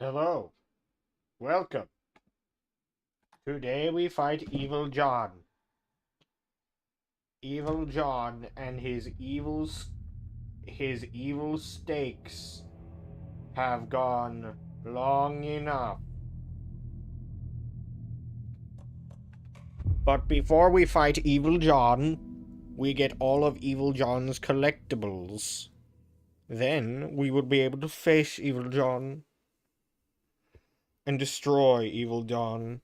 Hello, welcome. Today we fight Evil John. Evil John and his evil stakes have gone long enough. But before we fight Evil John, we get all of Evil John's collectibles. Then we will be able to face Evil John and destroy Evil John.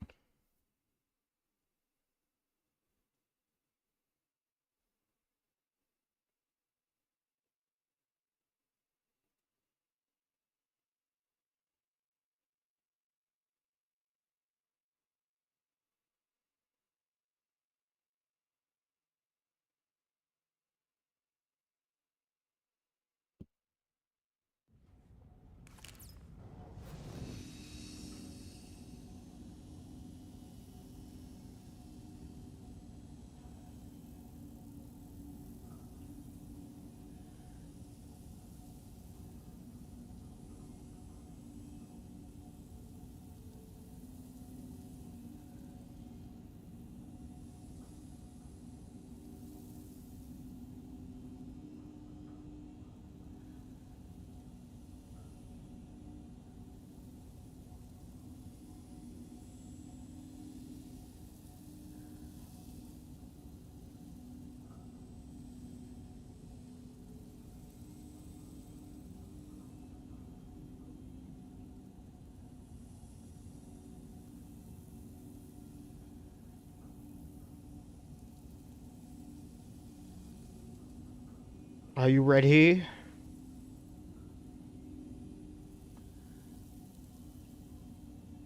Are you ready?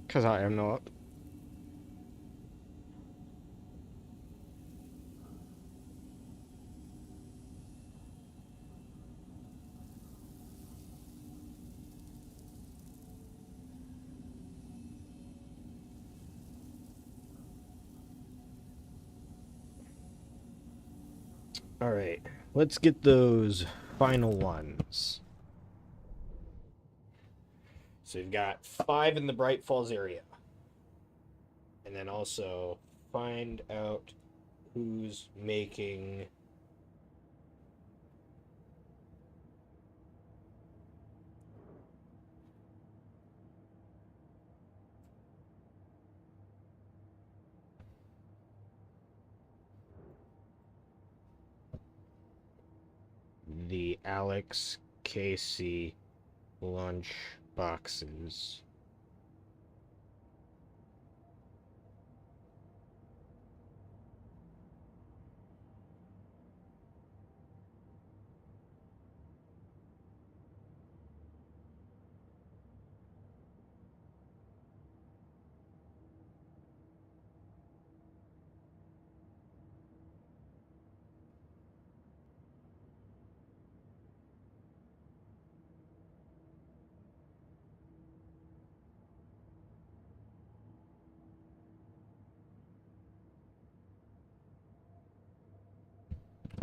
Because I am not. Alright, let's get those final ones. So you've got 5 in the Bright Falls area. And then also find out who's making the Alex Casey lunch boxes.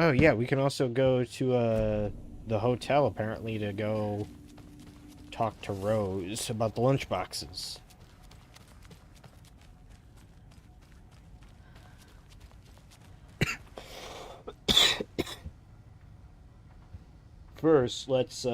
Oh yeah, we can also go to the hotel apparently to go talk to Rose about the lunch boxes. First, let's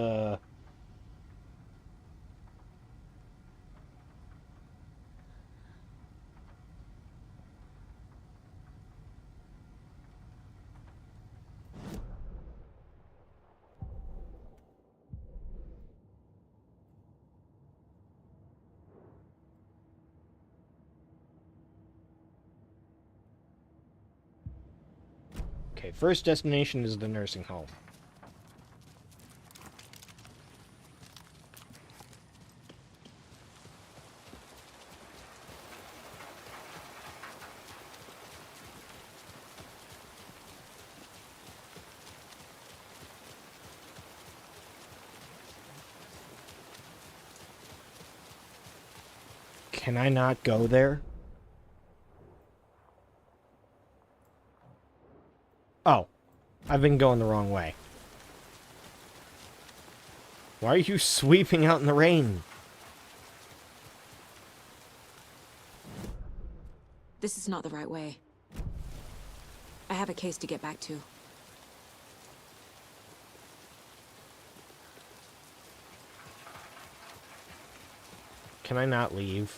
okay, first destination is the nursing home. Can I not go there? Oh, I've been going the wrong way. Why are you sweeping out in the rain? This is not the right way. I have a case to get back to. Can I not leave?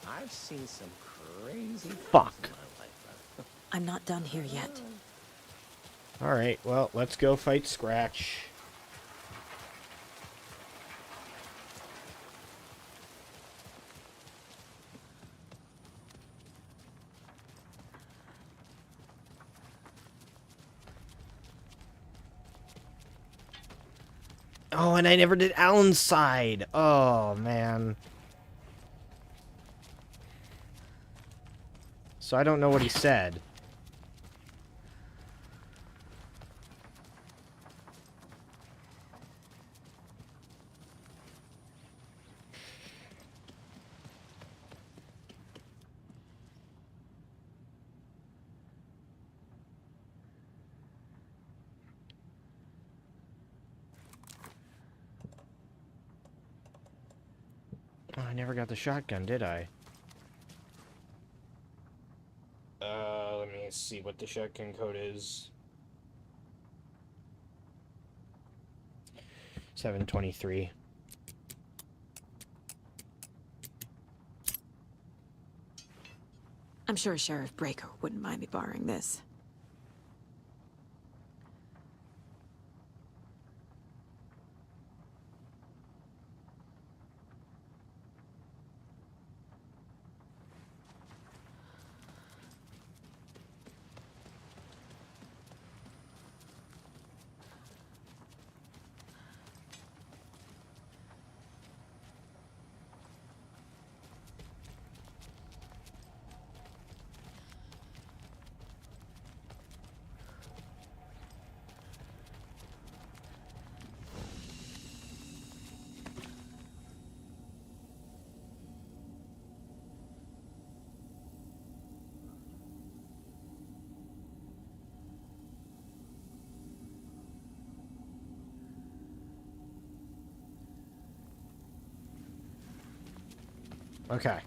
I've seen some crazy Fuck. things in my life. I'm not done here yet. Alright, well, let's go fight Scratch. Oh, and I never did Alan's side. Oh, man. So I don't know what he said. Oh, I never got the shotgun, did I? Let me see what the shotgun code is. 723. I'm sure Sheriff Breaker wouldn't mind me borrowing this. Okay.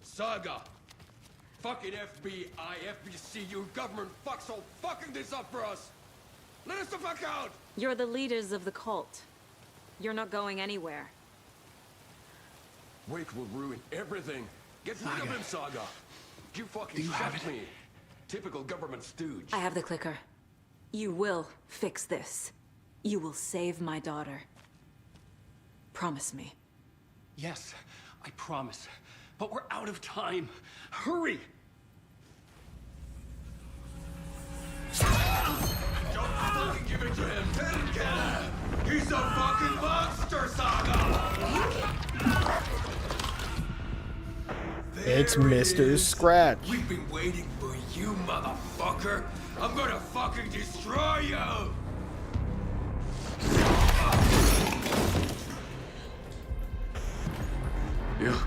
Saga! Fucking FBI, FBC, you government fucks all fucking this up for us! Let us the fuck out! You're the leaders of the cult. You're not going anywhere. Wake will ruin everything. Get rid of him, Saga! You fucking shot me! Typical government stooge. I have the clicker. You will fix this. You will save my daughter. Promise me. Yes, I promise. But we're out of time. Hurry! Don't fucking give it to him! Hellcat! He's a fucking monster, Saga! It's Mr. Scratch. We've been waiting for you, motherfucker! I'm gonna fucking destroy you! Yeah.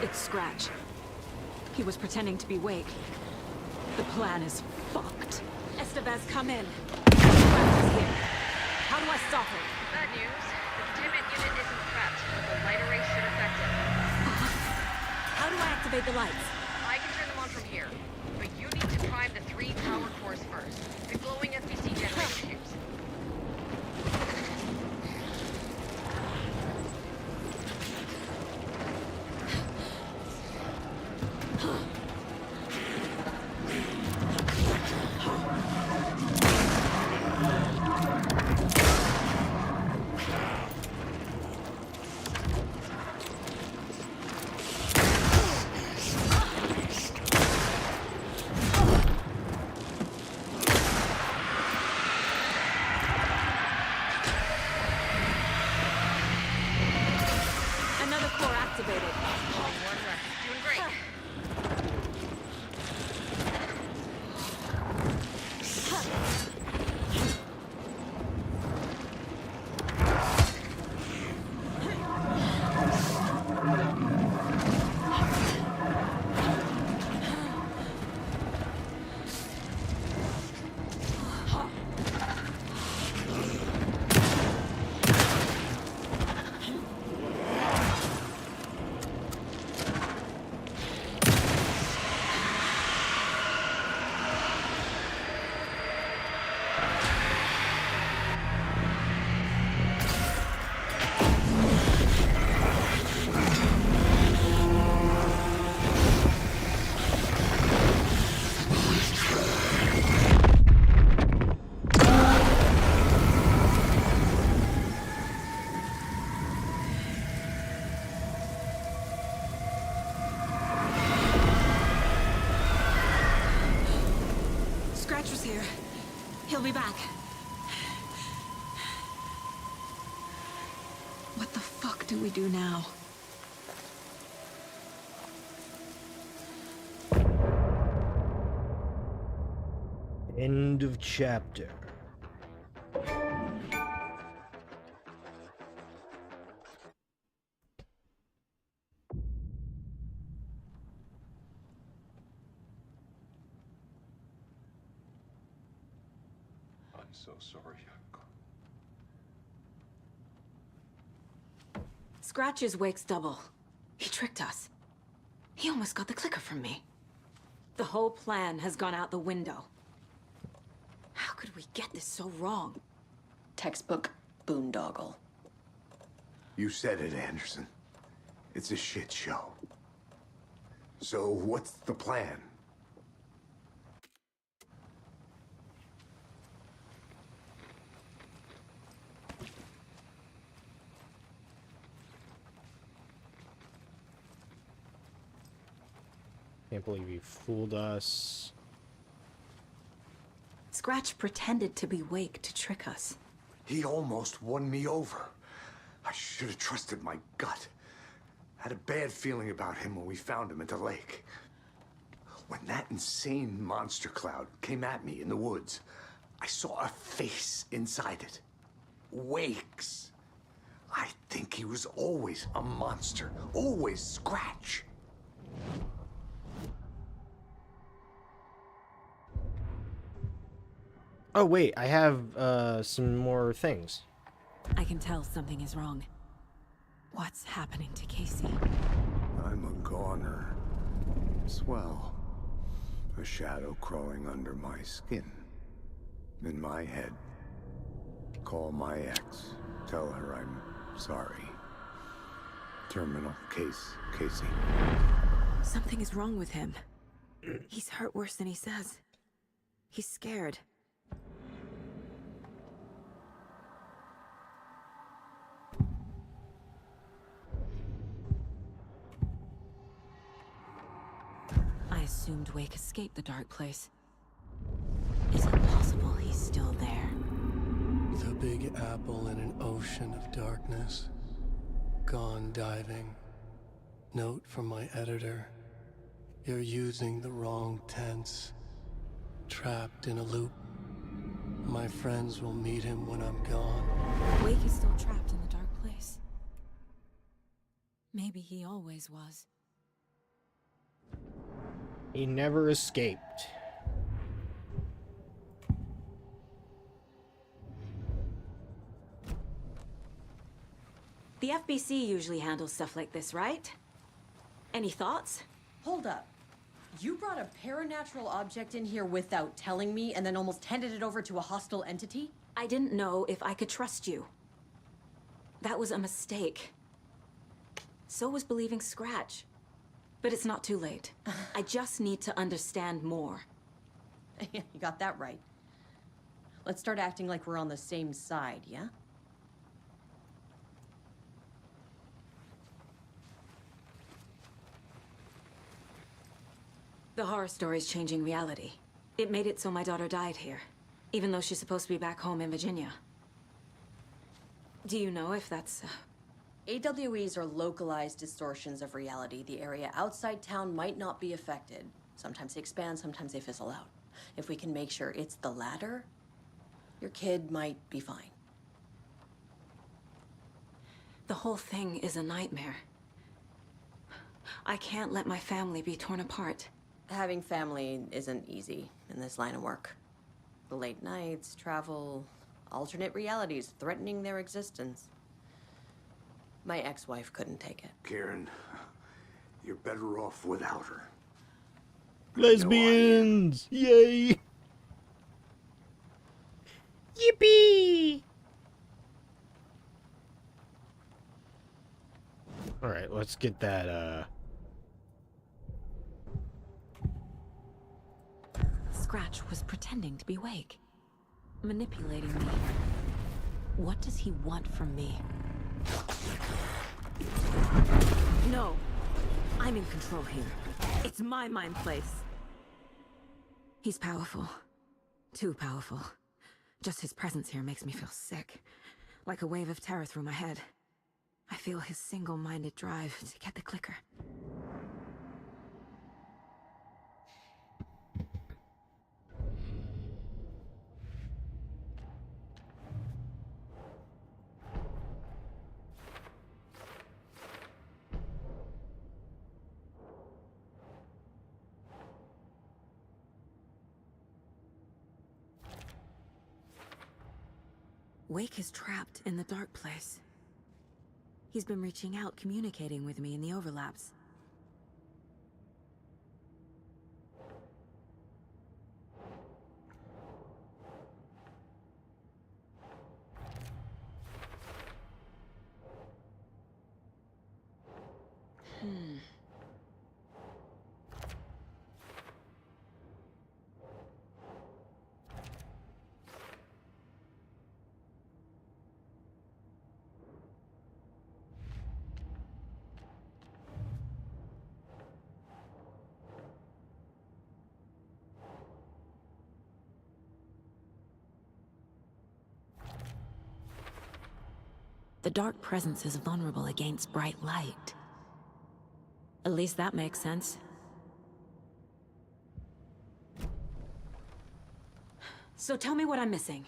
It's Scratch. He was pretending to be Wake. The plan is fucked. Estevez, come in. Scratch is here. How do I stop him? Bad news. The containment unit isn't prepped. The light array should affect it. How do I activate the lights? I can turn them on from here. But you need to prime the 3 power cores first. The glowing FBC generator tubes. Scratch was here. He'll be back. What the fuck do we do now? End of chapter. I'm so sorry, Yako. Scratch is Wake's double. He tricked us. He almost got the clicker from me. The whole plan has gone out the window. How could we get this so wrong? Textbook boondoggle. You said it, Anderson. It's a shit show. So what's the plan? Can't believe you fooled us. Scratch pretended to be Wake to trick us. He almost won me over. I should have trusted my gut. Had a bad feeling about him when we found him at the lake. When that insane monster cloud came at me in the woods, I saw a face inside it. Wake's. I think he was always a monster. Always Scratch. Oh wait, I have some more things. I can tell something is wrong. What's happening to Casey? I'm a goner. Swell. A shadow crawling under my skin. In my head. Call my ex. Tell her I'm sorry. Terminal case, Casey. Something is wrong with him. He's hurt worse than he says. He's scared. I assumed Wake escaped the dark place. Is it possible he's still there? The Big Apple in an ocean of darkness. Gone diving. Note from my editor. You're using the wrong tense. Trapped in a loop. My friends will meet him when I'm gone. Wake is still trapped in the dark place. Maybe he always was. He never escaped. The FBC usually handles stuff like this, right? Any thoughts? Hold up. You brought a paranatural object in here without telling me and then almost handed it over to a hostile entity? I didn't know if I could trust you. That was a mistake. So was believing Scratch. But it's not too late. I just need to understand more. You got that right. Let's start acting like we're on the same side, yeah? The horror story's changing reality. It made it so my daughter died here, even though she's supposed to be back home in Virginia. Do you know if that's... AWEs are localized distortions of reality. The area outside town might not be affected. Sometimes they expand, sometimes they fizzle out. If we can make sure it's the latter, your kid might be fine. The whole thing is a nightmare. I can't let my family be torn apart. Having family isn't easy in this line of work. The late nights, travel, alternate realities threatening their existence. My ex-wife couldn't take it. Karen, you're better off without her. Lesbians! Yay! Yippee! Alright, let's get that, Scratch was pretending to be Wake. Manipulating me. What does he want from me? No! I'm in control here. It's my mind place. He's powerful. Too powerful. Just his presence here makes me feel sick. Like a wave of terror through my head. I feel his single-minded drive to get the clicker. Wake is trapped in the dark place. He's been reaching out, communicating with me in the overlaps. The dark presence is vulnerable against bright light. At least that makes sense. So tell me what I'm missing.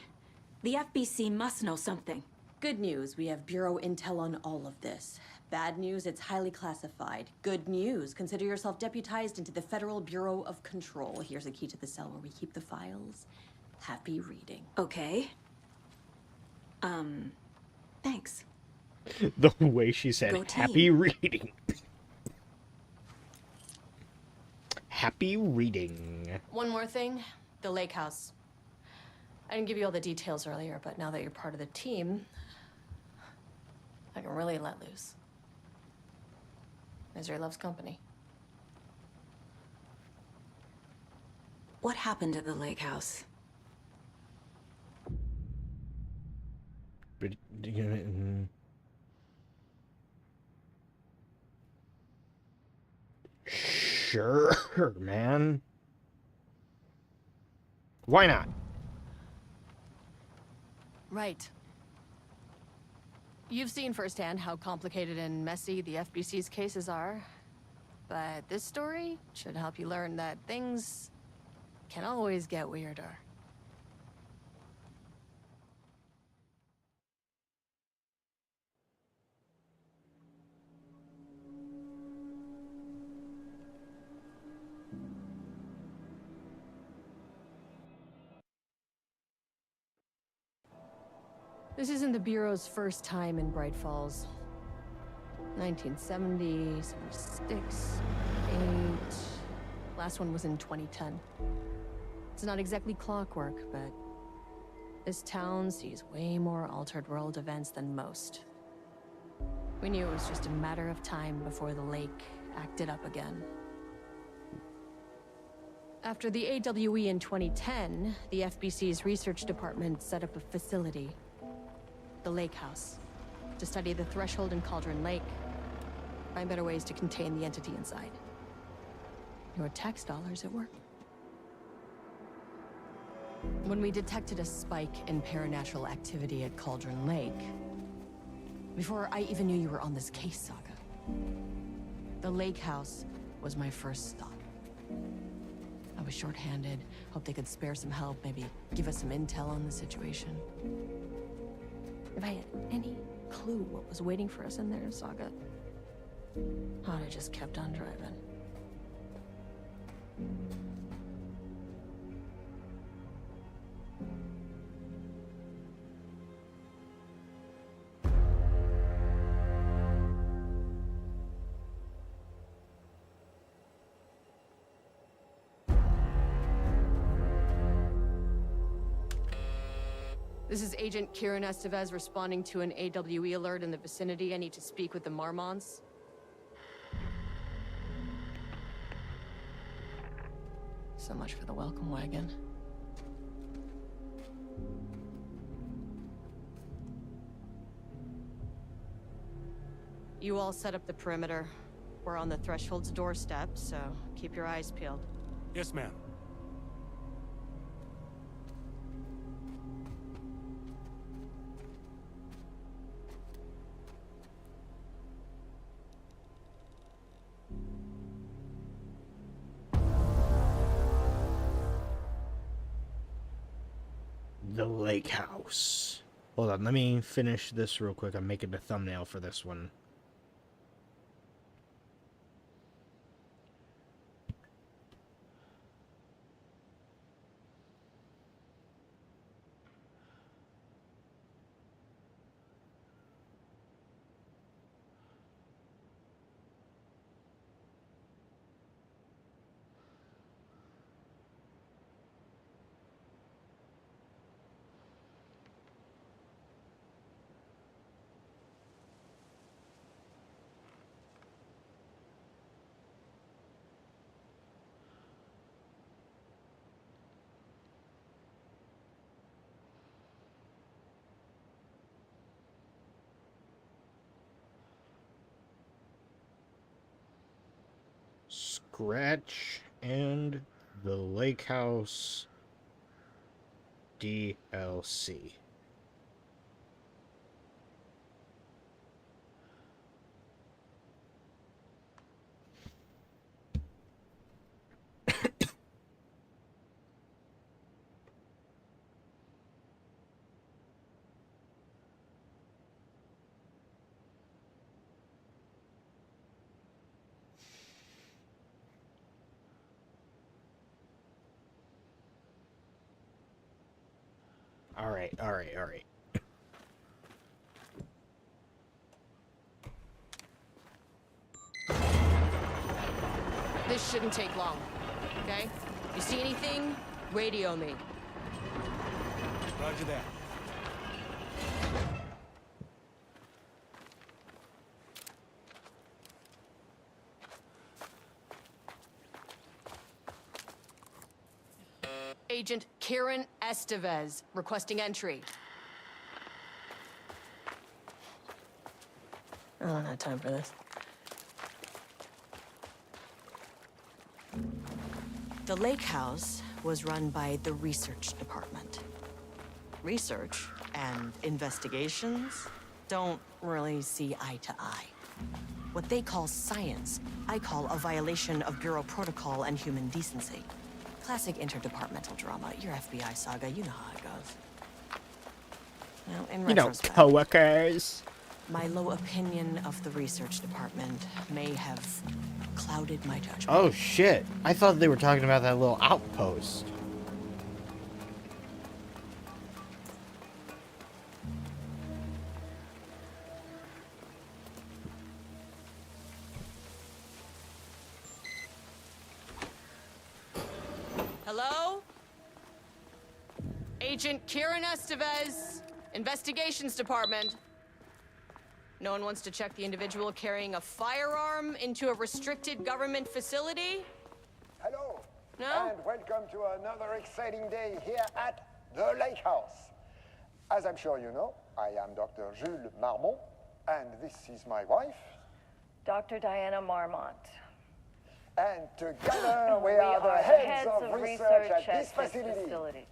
The FBC must know something. Good news, we have Bureau intel on all of this. Bad news, it's highly classified. Good news, consider yourself deputized into the Federal Bureau of Control. Here's a key to the cell where we keep the files. Happy reading. Okay. Thanks. the way she said, Go happy team. reading. Happy reading. One more thing, the lake house. I didn't give you all the details earlier, but now that you're part of the team, I can really let loose. Misery loves company. What happened at the lake house? But, sure, man. Why not? Right. You've seen firsthand how complicated and messy the FBC's cases are. But this story should help you learn that things can always get weirder. This isn't the Bureau's first time in Bright Falls. 1970, 76, 8... Last one was in 2010. It's not exactly clockwork, but this town sees way more altered world events than most. We knew it was just a matter of time before the lake acted up again. After the AWE in 2010, the FBC's research department set up a facility, the Lake House, to study the threshold in Cauldron Lake, find better ways to contain the entity inside. Your tax dollars at work. When we detected a spike in paranatural activity at Cauldron Lake, before I even knew you were on this case, Saga, the Lake House was my first stop. I was short-handed. Hope they could spare some help, maybe give us some intel on the situation. If I had any clue what was waiting for us in there, Saga, I'd have just kept on driving. This is Agent Kieran Estevez responding to an AWE alert in the vicinity. I need to speak with the Marmonts. So much for the welcome wagon. You all set up the perimeter. We're on the Threshold's doorstep, so keep your eyes peeled. Yes, ma'am. The Lake House. Hold on, let me finish this real quick. I'm making a thumbnail for this one. Scratch and the Lake House DLC. All right. This shouldn't take long, okay? You see anything? Radio me. Roger that. Agent Kieran Estevez, requesting entry. I don't have time for this. The Lake House was run by the research department. Research and investigations don't really see eye to eye. What they call science, I call a violation of Bureau protocol and human decency. Classic interdepartmental drama. Your FBI saga, you know how it goes. Now, in retrospect, coworkers. my low opinion of the research department may have clouded my judgment. Oh shit. I thought they were talking about that little outpost. Hello? Agent Kieran Estevez, Investigations Department. No one wants to check the individual carrying a firearm into a restricted government facility? Hello. No? And welcome to another exciting day here at the Lake House. As I'm sure you know, I am Dr. Jules Marmont, and this is my wife. Dr. Diana Marmont. And together we are the heads of research at this facility.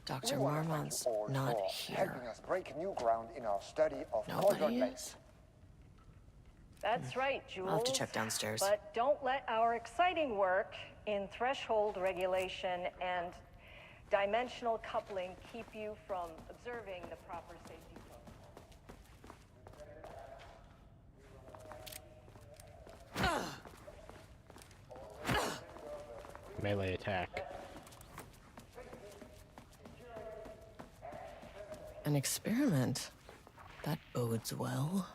Dr. We want to thank Marmont's you all not for here. helping us break new ground in our study of Nobody northern is? lakes. That's right, Jules. I'll have to check downstairs. But don't let our exciting work in threshold regulation and dimensional coupling keep you from observing the proper safety protocol. Melee attack. An experiment. That bodes well.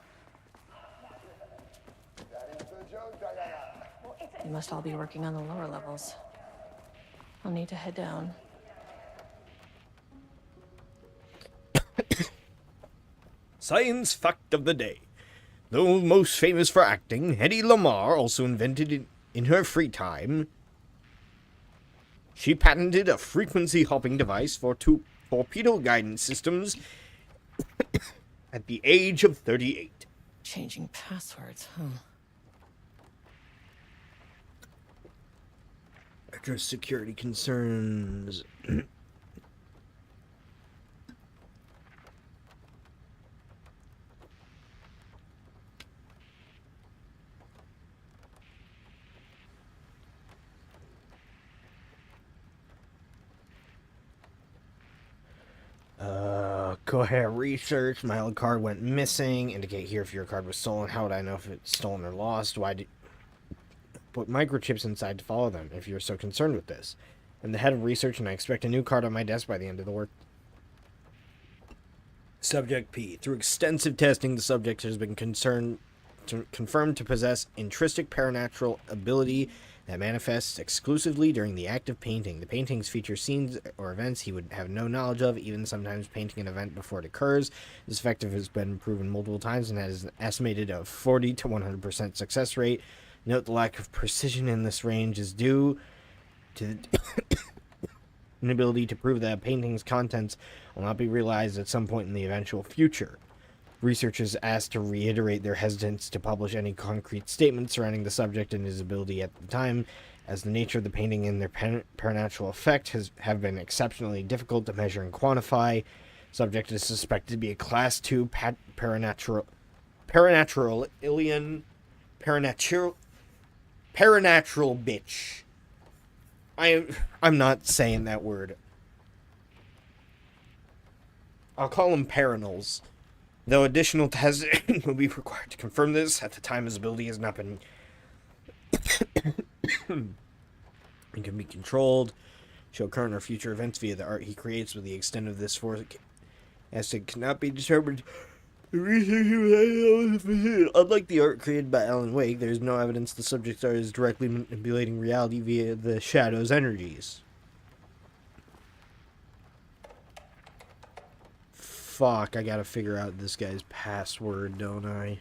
They must all be working on the lower levels. I'll need to head down. Science fact of the day. Though most famous for acting, Hedy Lamarr also invented in her free time. She patented a frequency hopping device for torpedo guidance systems at the age of 38. Changing passwords, huh? Address security concerns. Go ahead, research. My old card went missing. Indicate here if your card was stolen. How would I know if it's stolen or lost? Why did put microchips inside to follow them if you're so concerned with this? I'm the head of research and I expect a new card on my desk by the end of the work. Subject P. Through extensive testing, the subject has been confirmed to possess intrinsic paranatural ability that manifests exclusively during the act of painting. The paintings feature scenes or events he would have no knowledge of, even sometimes painting an event before it occurs. This effect has been proven multiple times and has an estimated of 40 to 100% success rate. Note the lack of precision in this range is due to the inability to prove that a painting's contents will not be realized at some point in the eventual future. Researchers asked to reiterate their hesitance to publish any concrete statements surrounding the subject and his ability at the time, as the nature of the painting and their paranatural effect have been exceptionally difficult to measure and quantify. Subject is suspected to be a Class 2 paranatural bitch. I'm not saying that word. I'll call them paranals. Though additional testing will be required to confirm this, at the time his ability has not been and can be controlled. Show current or future events via the art he creates, with the extent of this force as it cannot be determined. Unlike the art created by Alan Wake, there is no evidence the subject art is directly manipulating reality via the shadow's energies. Fuck, I gotta figure out this guy's password, don't I?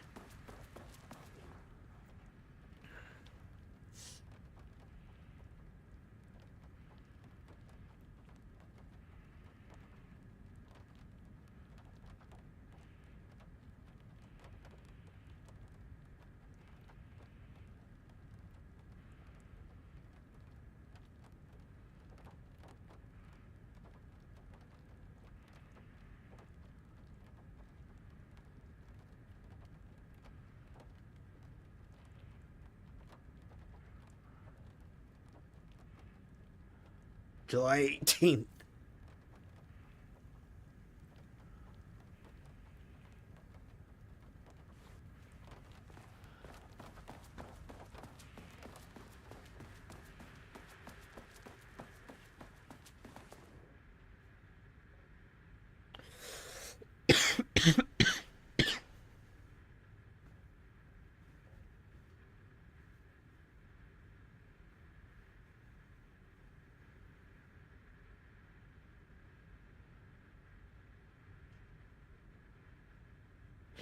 July 18th.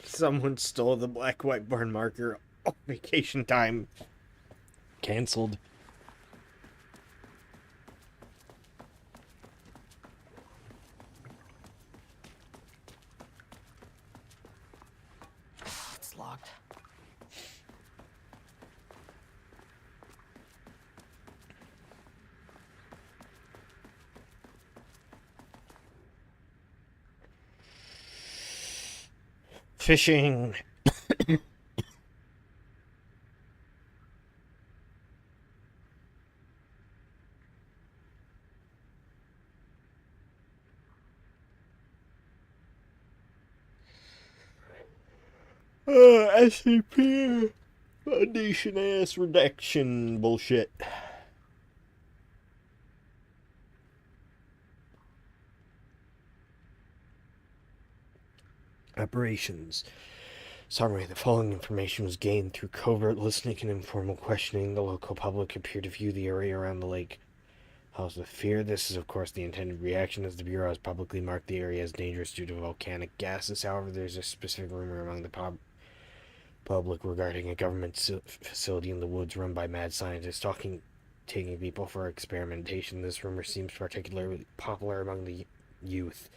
Someone stole the black whiteboard marker. Oh, vacation time. Cancelled. It's locked. Fishing. SCP Foundation ass redaction bullshit. Operations. Summary. The following information was gained through covert listening and informal questioning. The local public appeared to view the area around the lake house with fear. This is, of course, the intended reaction, as the Bureau has publicly marked the area as dangerous due to volcanic gases. However, there's a specific rumor among the public regarding a government facility in the woods run by mad scientists taking people for experimentation. This rumor seems particularly popular among the youth,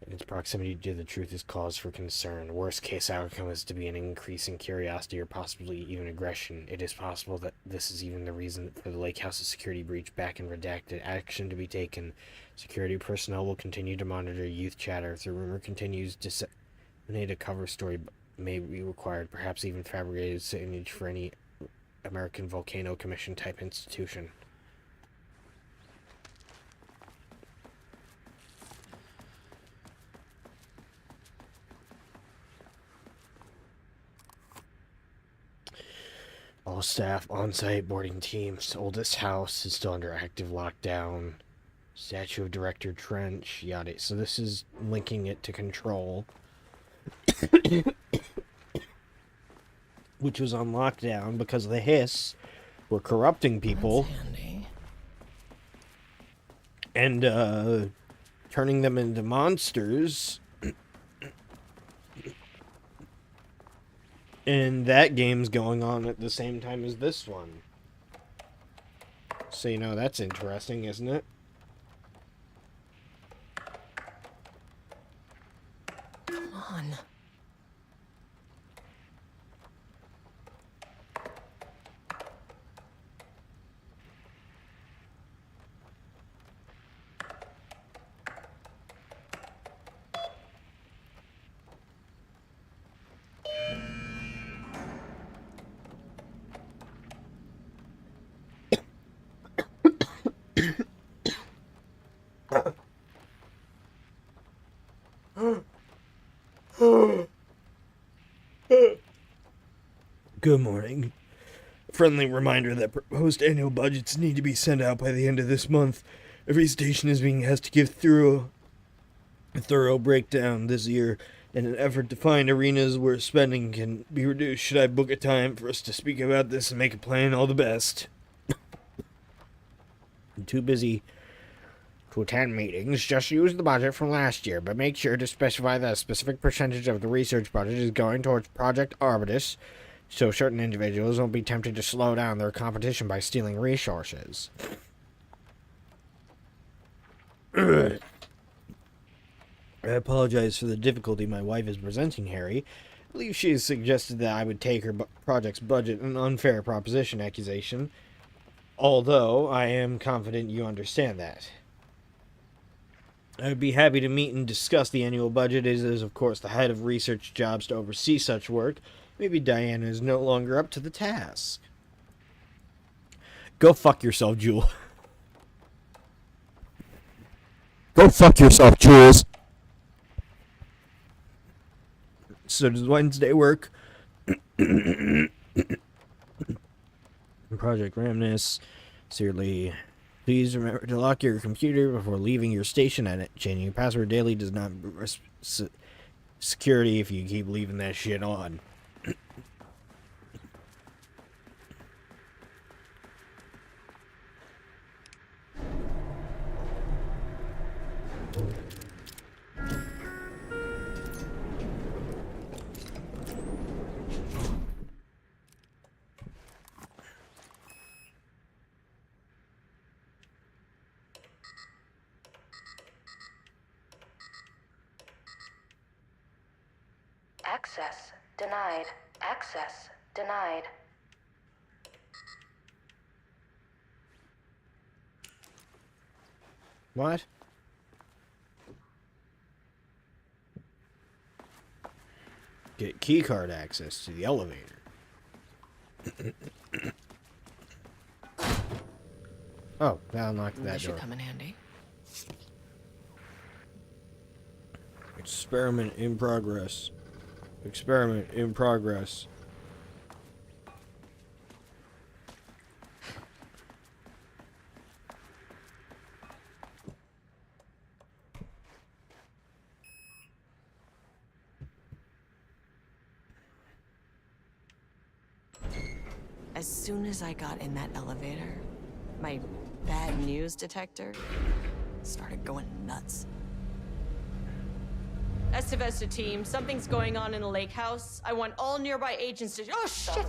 and its proximity to the truth is cause for concern. Worst case outcome is to be an increase in curiosity or possibly even aggression. It is possible that this is even the reason for the lake house's security breach. Back in redacted. Action to be taken. Security personnel will continue to monitor youth chatter. If the rumor continues, disseminate a cover story may be required, perhaps even fabricated signage for any American Volcano Commission type institution. All staff on-site, boarding teams. Oldest house is still under active lockdown. Statue of Director Trench, yada. So this is linking it to Control, which was on lockdown because the Hiss were corrupting people and turning them into monsters. And that game's going on at the same time as this one. So, you know, that's interesting, isn't it? Come on. Good morning. Friendly reminder that proposed annual budgets need to be sent out by the end of this month. Every station has to give through a thorough breakdown this year in an effort to find arenas where spending can be reduced. Should I book a time for us to speak about this and make a plan? All the best. I'm too busy to attend meetings. Just use the budget from last year, but make sure to specify that a specific percentage of the research budget is going towards Project Arbutus, so certain individuals won't be tempted to slow down their competition by stealing resources. I apologize for the difficulty my wife is presenting, Harry. I believe she has suggested that I would take her project's budget an unfair proposition accusation, although I am confident you understand that. I would be happy to meet and discuss the annual budget. It is, of course, the head of research jobs to oversee such work. Maybe Diana is no longer up to the task. Go fuck yourself, Jewel. Go fuck yourself, Jules. So does Wednesday work? Project Ramnus. Sincerely, please remember to lock your computer before leaving your station, and changing your password daily does not risk security if you keep leaving that shit on. Access denied. Access denied. What? Get keycard access to the elevator. Oh, that'll knock that door. Should come in handy. Experiment in progress. Experiment in progress. As soon as I got in that elevator, my bad news detector started going nuts. Estevesta team, something's going on in the lake house. I want all nearby agents to— oh, shit!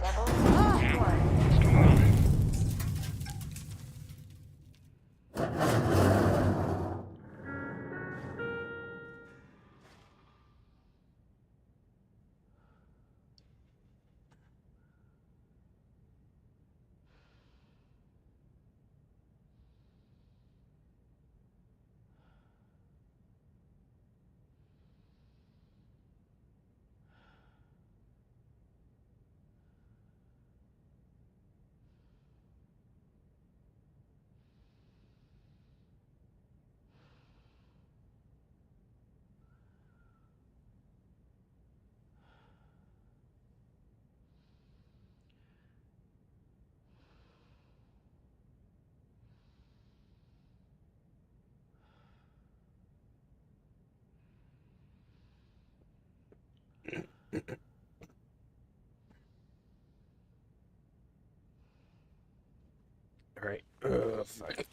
Alright. Fuck.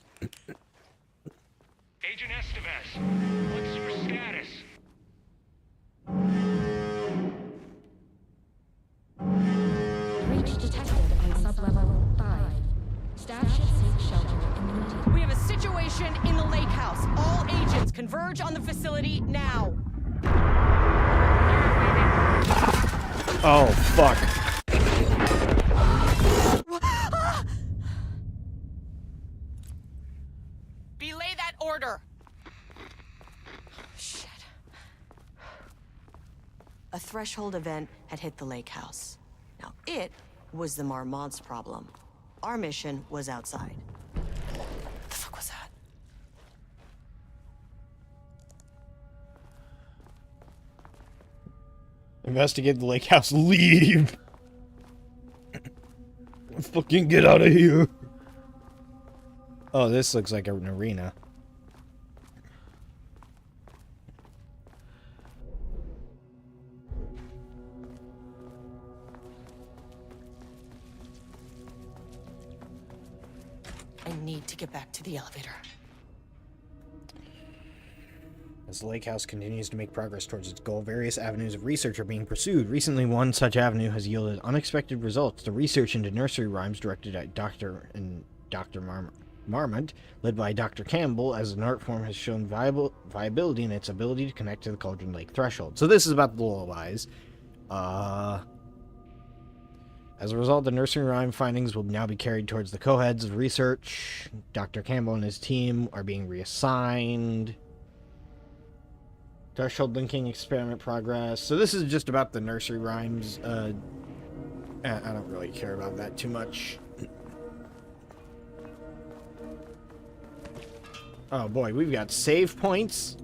Agent Estevez, what's your status? Breach detected on sublevel 5. Staff should seek shelter immediately. We have a situation in the lake house. All agents converge on the facility now. Oh, fuck. Belay that order. Shit. A threshold event had hit the lake house. Now, it was the Marmont's problem. Our mission was outside. The fuck was that? Investigate the lake house. Leave! Fucking get out of here! Oh, this looks like an arena. I need to get back to the elevator. As the lake house continues to make progress towards its goal, various avenues of research are being pursued. Recently, one such avenue has yielded unexpected results. The research into nursery rhymes directed at Dr. Marmont, led by Dr. Campbell, as an art form, has shown viability in its ability to connect to the Cauldron Lake threshold. So this is about the lullabies. As a result, the nursery rhyme findings will now be carried towards the co-heads of research. Dr. Campbell and his team are being reassigned. Threshold linking experiment progress. So this is just about the nursery rhymes. I don't really care about that too much. Oh boy, we've got save points.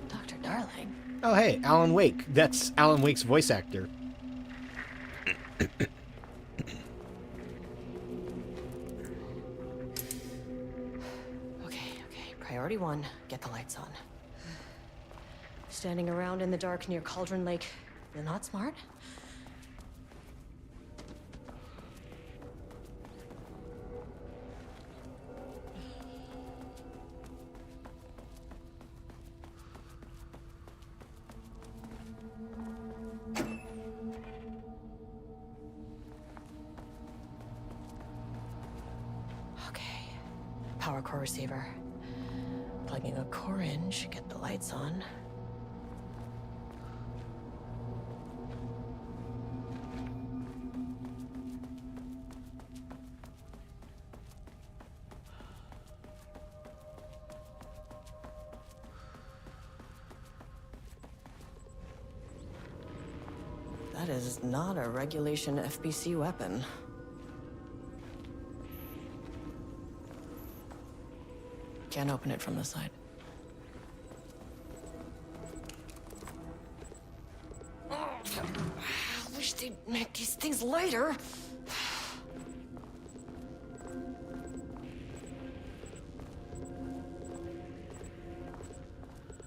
Dr. Darling. Oh hey, Alan Wake. That's Alan Wake's voice actor. Okay. Priority 1, get the lights on. Standing around in the dark near Cauldron Lake, you're not smart? Okay. Power core receiver. Plugging a core in should get the lights on. That is not a regulation FBC weapon. Can't open it from the side. I wish they'd make these things lighter.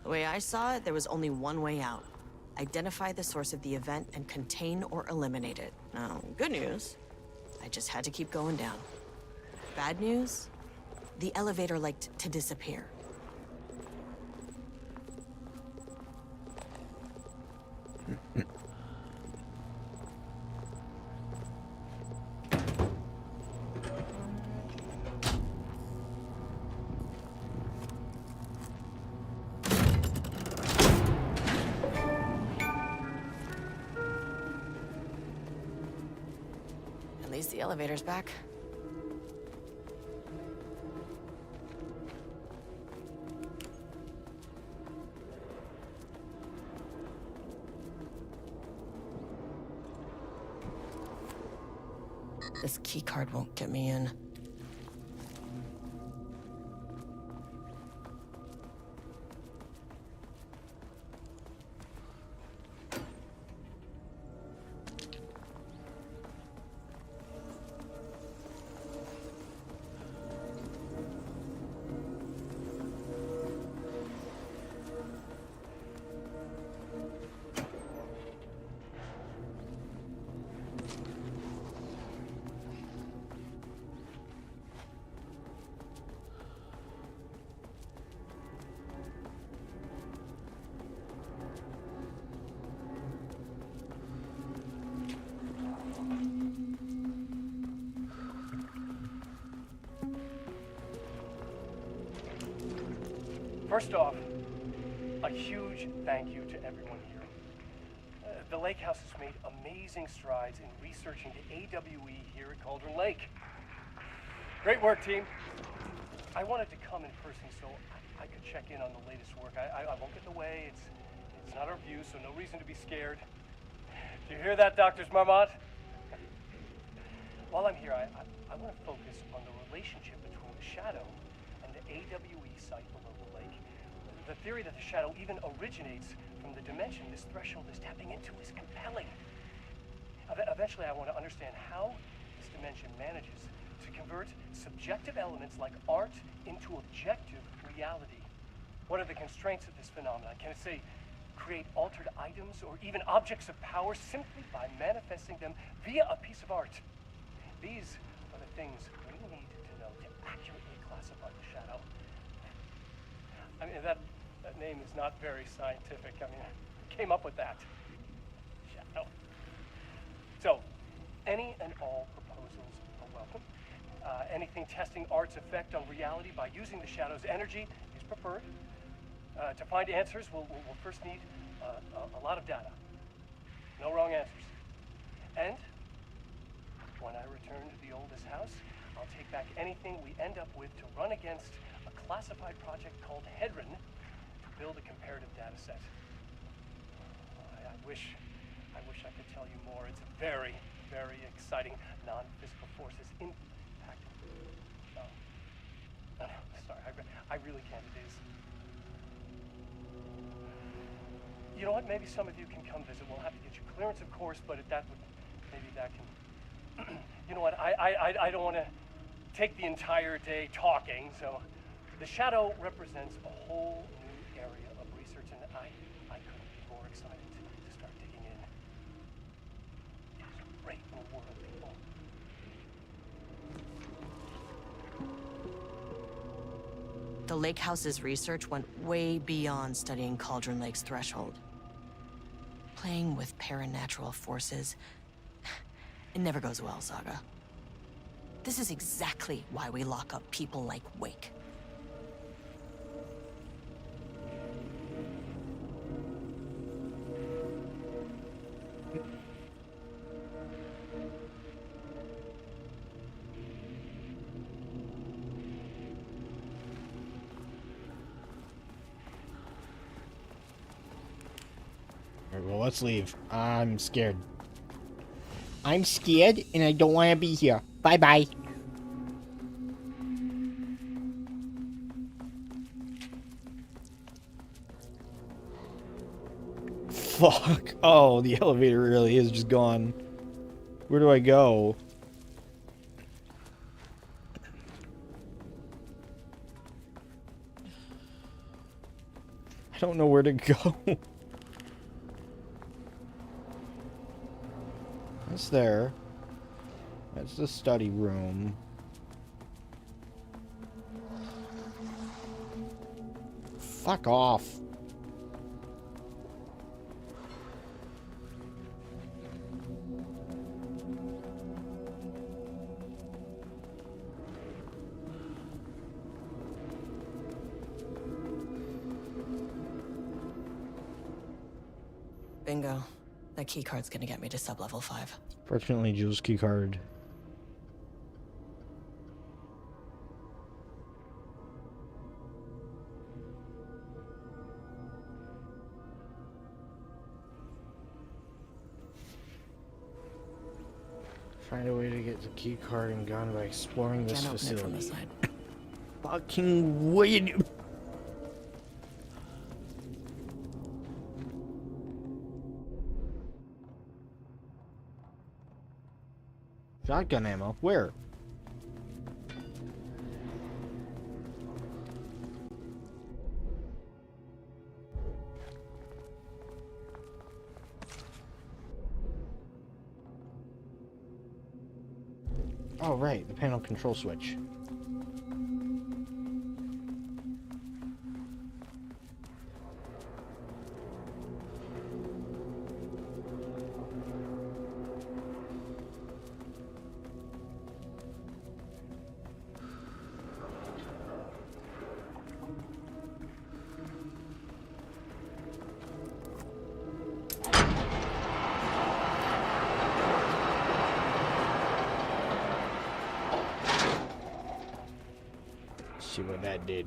The way I saw it, there was only one way out. Identify the source of the event and contain or eliminate it. Now, good news, I just had to keep going down. Bad news, the elevator liked to disappear. At least the elevator's back. This keycard won't get me in. First off, a huge thank you to everyone here. The Lake House has made amazing strides in researching the AWE here at Cauldron Lake. Great work, team. I wanted to come in person so I could check in on the latest work. I won't get in the way. It's not our view, so no reason to be scared. Do you hear that, Drs. Marmot? While I'm here, I want to focus on the relationship between the Shadow and the AWE site below the lake. The theory that the Shadow even originates from the dimension this threshold is tapping into is compelling. Eventually, I want to understand how this dimension manages to convert subjective elements like art into objective reality. What are the constraints of this phenomenon? Can it, say, create altered items or even objects of power simply by manifesting them via a piece of art? These are the things we need to know to accurately classify the Shadow. I mean, that name is not very scientific. I mean, I came up with that. Shadow. So, any and all proposals are welcome. Anything testing art's effect on reality by using the Shadow's energy is preferred. To find answers, we'll first need a lot of data. No wrong answers. And when I return to the oldest house, I'll take back anything we end up with to run against a classified project called Hedron to build a comparative data set. I wish I could tell you more. It's a very, very exciting non-physical forces impact. No, sorry, I really can't. It is. You know what? Maybe some of you can come visit. We'll have to get you clearance, of course, but maybe that can. You know what? I don't want to take the entire day talking. So, the Shadow represents a whole new area of research, and I couldn't be more excited to start digging in. It's a great new world, people. The Lake House's research went way beyond studying Cauldron Lake's threshold. Playing with paranatural forces, it never goes well, Saga. This is exactly why we lock up people like Wake. Alright, well, let's leave. I'm scared. I'm scared and I don't want to be here. Bye-bye. Fuck. Oh, the elevator really is just gone. Where do I go? I don't know where to go. That's there. That's the study room. Fuck off. Bingo. That keycard's gonna get me to sub-level 5. Fortunately, Jules' keycard. Find a way to get the keycard and gun by exploring this Can't open it from facility. the side. Fucking weird. Shotgun ammo. Where? Oh, right. The panel control switch. See what that did.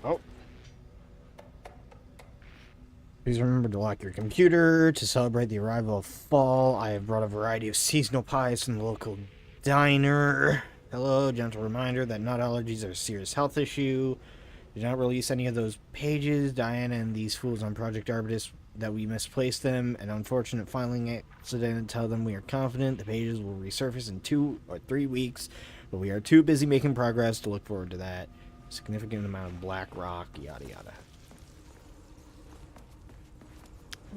Oh. Please remember to lock your computer. To celebrate the arrival of fall, I have brought a variety of seasonal pies from the local diner. Hello, gentle reminder that nut allergies are a serious health issue. Do not release any of those pages. Diana and these fools on Project Arbitus that we misplaced them. An unfortunate filing accident. Tell them we are confident the pages will resurface in 2 or 3 weeks, but we are too busy making progress to look forward to that. Significant amount of black rock, yada yada.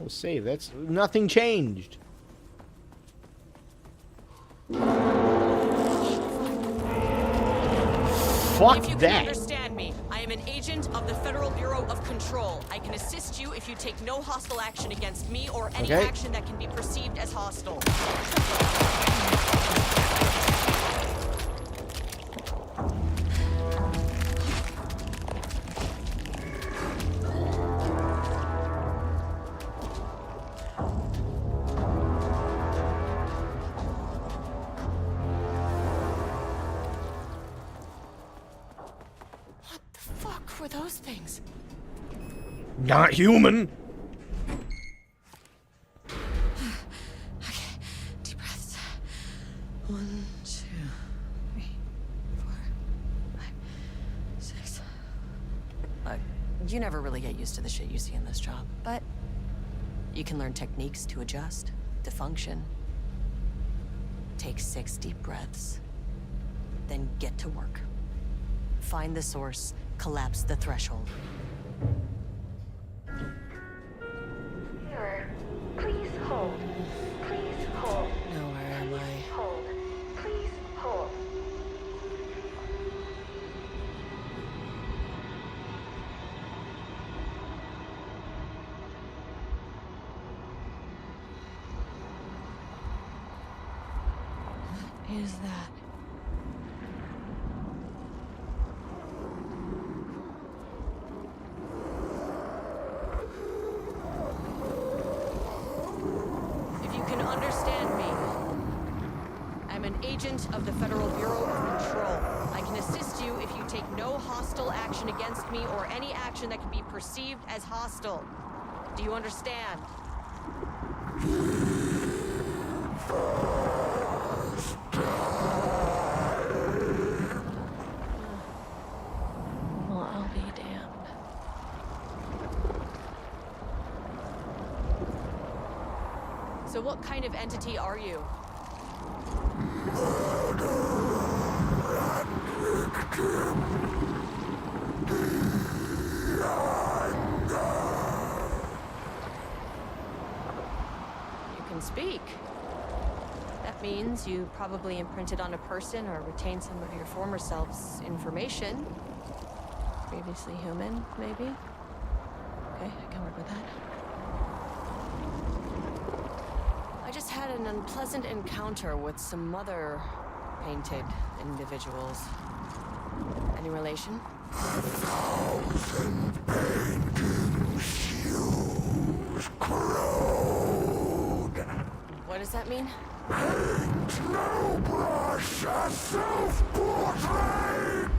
Oh, save. That's nothing changed. Fuck if you that. can understand me, I am an agent of the Federal Bureau of Control. I can assist you if you take no hostile action against me or any Okay. action that can be perceived as hostile. What the fuck were those things? Not human. Okay, deep breaths. 1, 2, 3, 4, 5, 6. Look, you never really get used to the shit you see in this job, but you can learn techniques to adjust, to function. Take 6 deep breaths, then get to work. Find the source, collapse the threshold. Sir, please hold. Please hold. No, where am I? Hold. Please hold. What is that? If you can understand me, I'm an agent of the Federal Bureau of Control. I can assist you if you take no hostile action against me or any action that can be perceived as hostile. Do you understand? Well, I'll be damned. So what kind of entity are you? You can speak. That means you probably imprinted on a person or retained some of your former self's information. Previously human, maybe? Okay, I can work with that. I just had an unpleasant encounter with some other painted individuals. Any relation? 1,000 paintings use crude. What does that mean? Paint no brush, a self-portrait.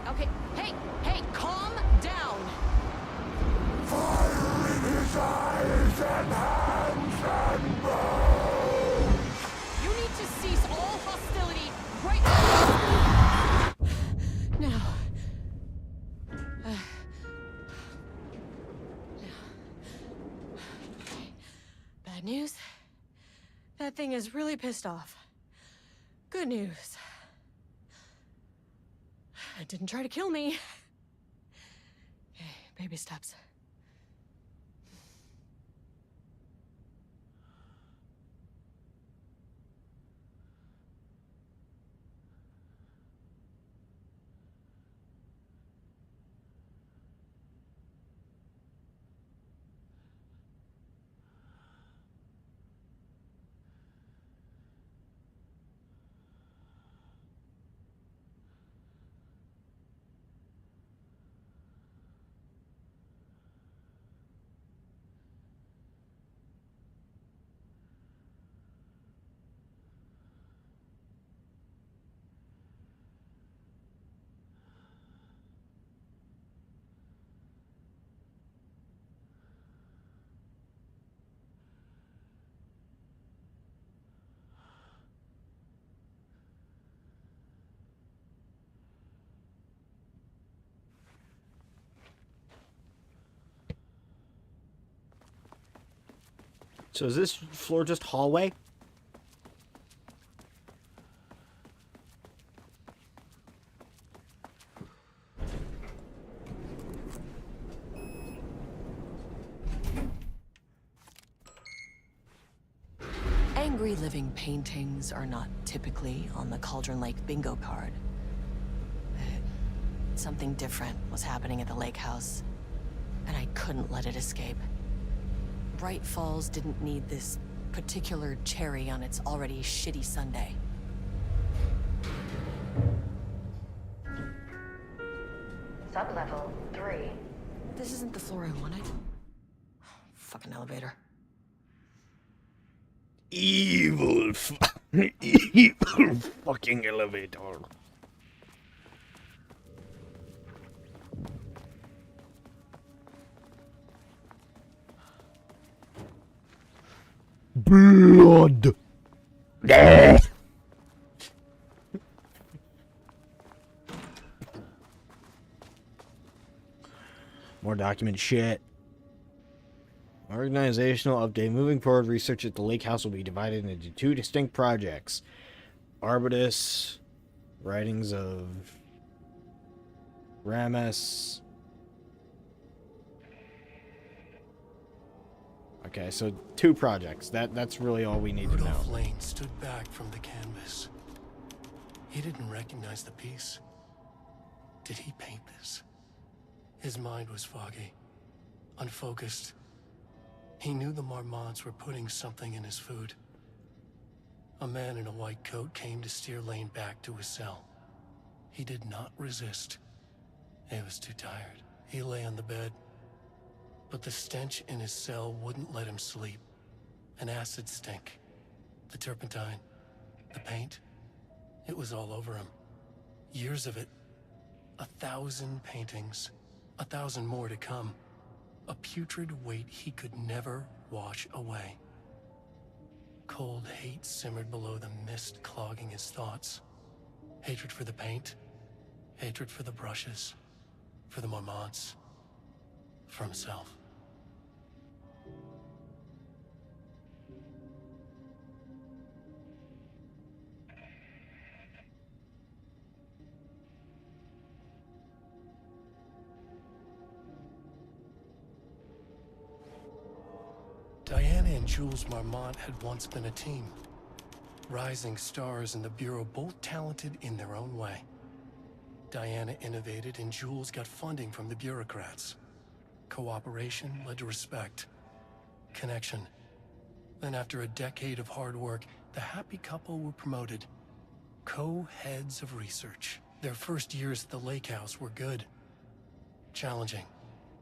Okay, hey, calm down. Firing his eyes and hands and bones. You need to cease all hostility right now. Now. Bad news. That thing is really pissed off. Good news. It didn't try to kill me. Okay, baby steps. So is this floor just hallway? Angry living paintings are not typically on the Cauldron Lake bingo card. But something different was happening at the lake house, and I couldn't let it escape. Bright Falls didn't need this particular cherry on its already shitty sundae. Sublevel 3. This isn't the floor I wanted. Fucking elevator. Evil fucking elevator. Blood. More document shit. Organizational update. Moving forward, research at the lake house will be divided into two distinct projects. Arbutus, writings of Ramus. Okay, so two projects. That's really all we need to know. Rudolph Lane stood back from the canvas. He didn't recognize the piece. Did he paint this? His mind was foggy, unfocused. He knew the Marmonts were putting something in his food. A man in a white coat came to steer Lane back to his cell. He did not resist. He was too tired. He lay on the bed, but the stench in his cell wouldn't let him sleep. An acid stink. The turpentine. The paint. It was all over him. Years of it. 1,000 paintings. 1,000 more to come. A putrid weight he could never wash away. Cold hate simmered below the mist clogging his thoughts. Hatred for the paint, hatred for the brushes, for the Marmonts, for himself. Diana and Jules Marmont had once been a team. Rising stars in the Bureau, both talented in their own way. Diana innovated and Jules got funding from the bureaucrats. Cooperation led to respect, connection. Then after a decade of hard work, the happy couple were promoted. Co-heads of research. Their first years at the lake house were good. Challenging,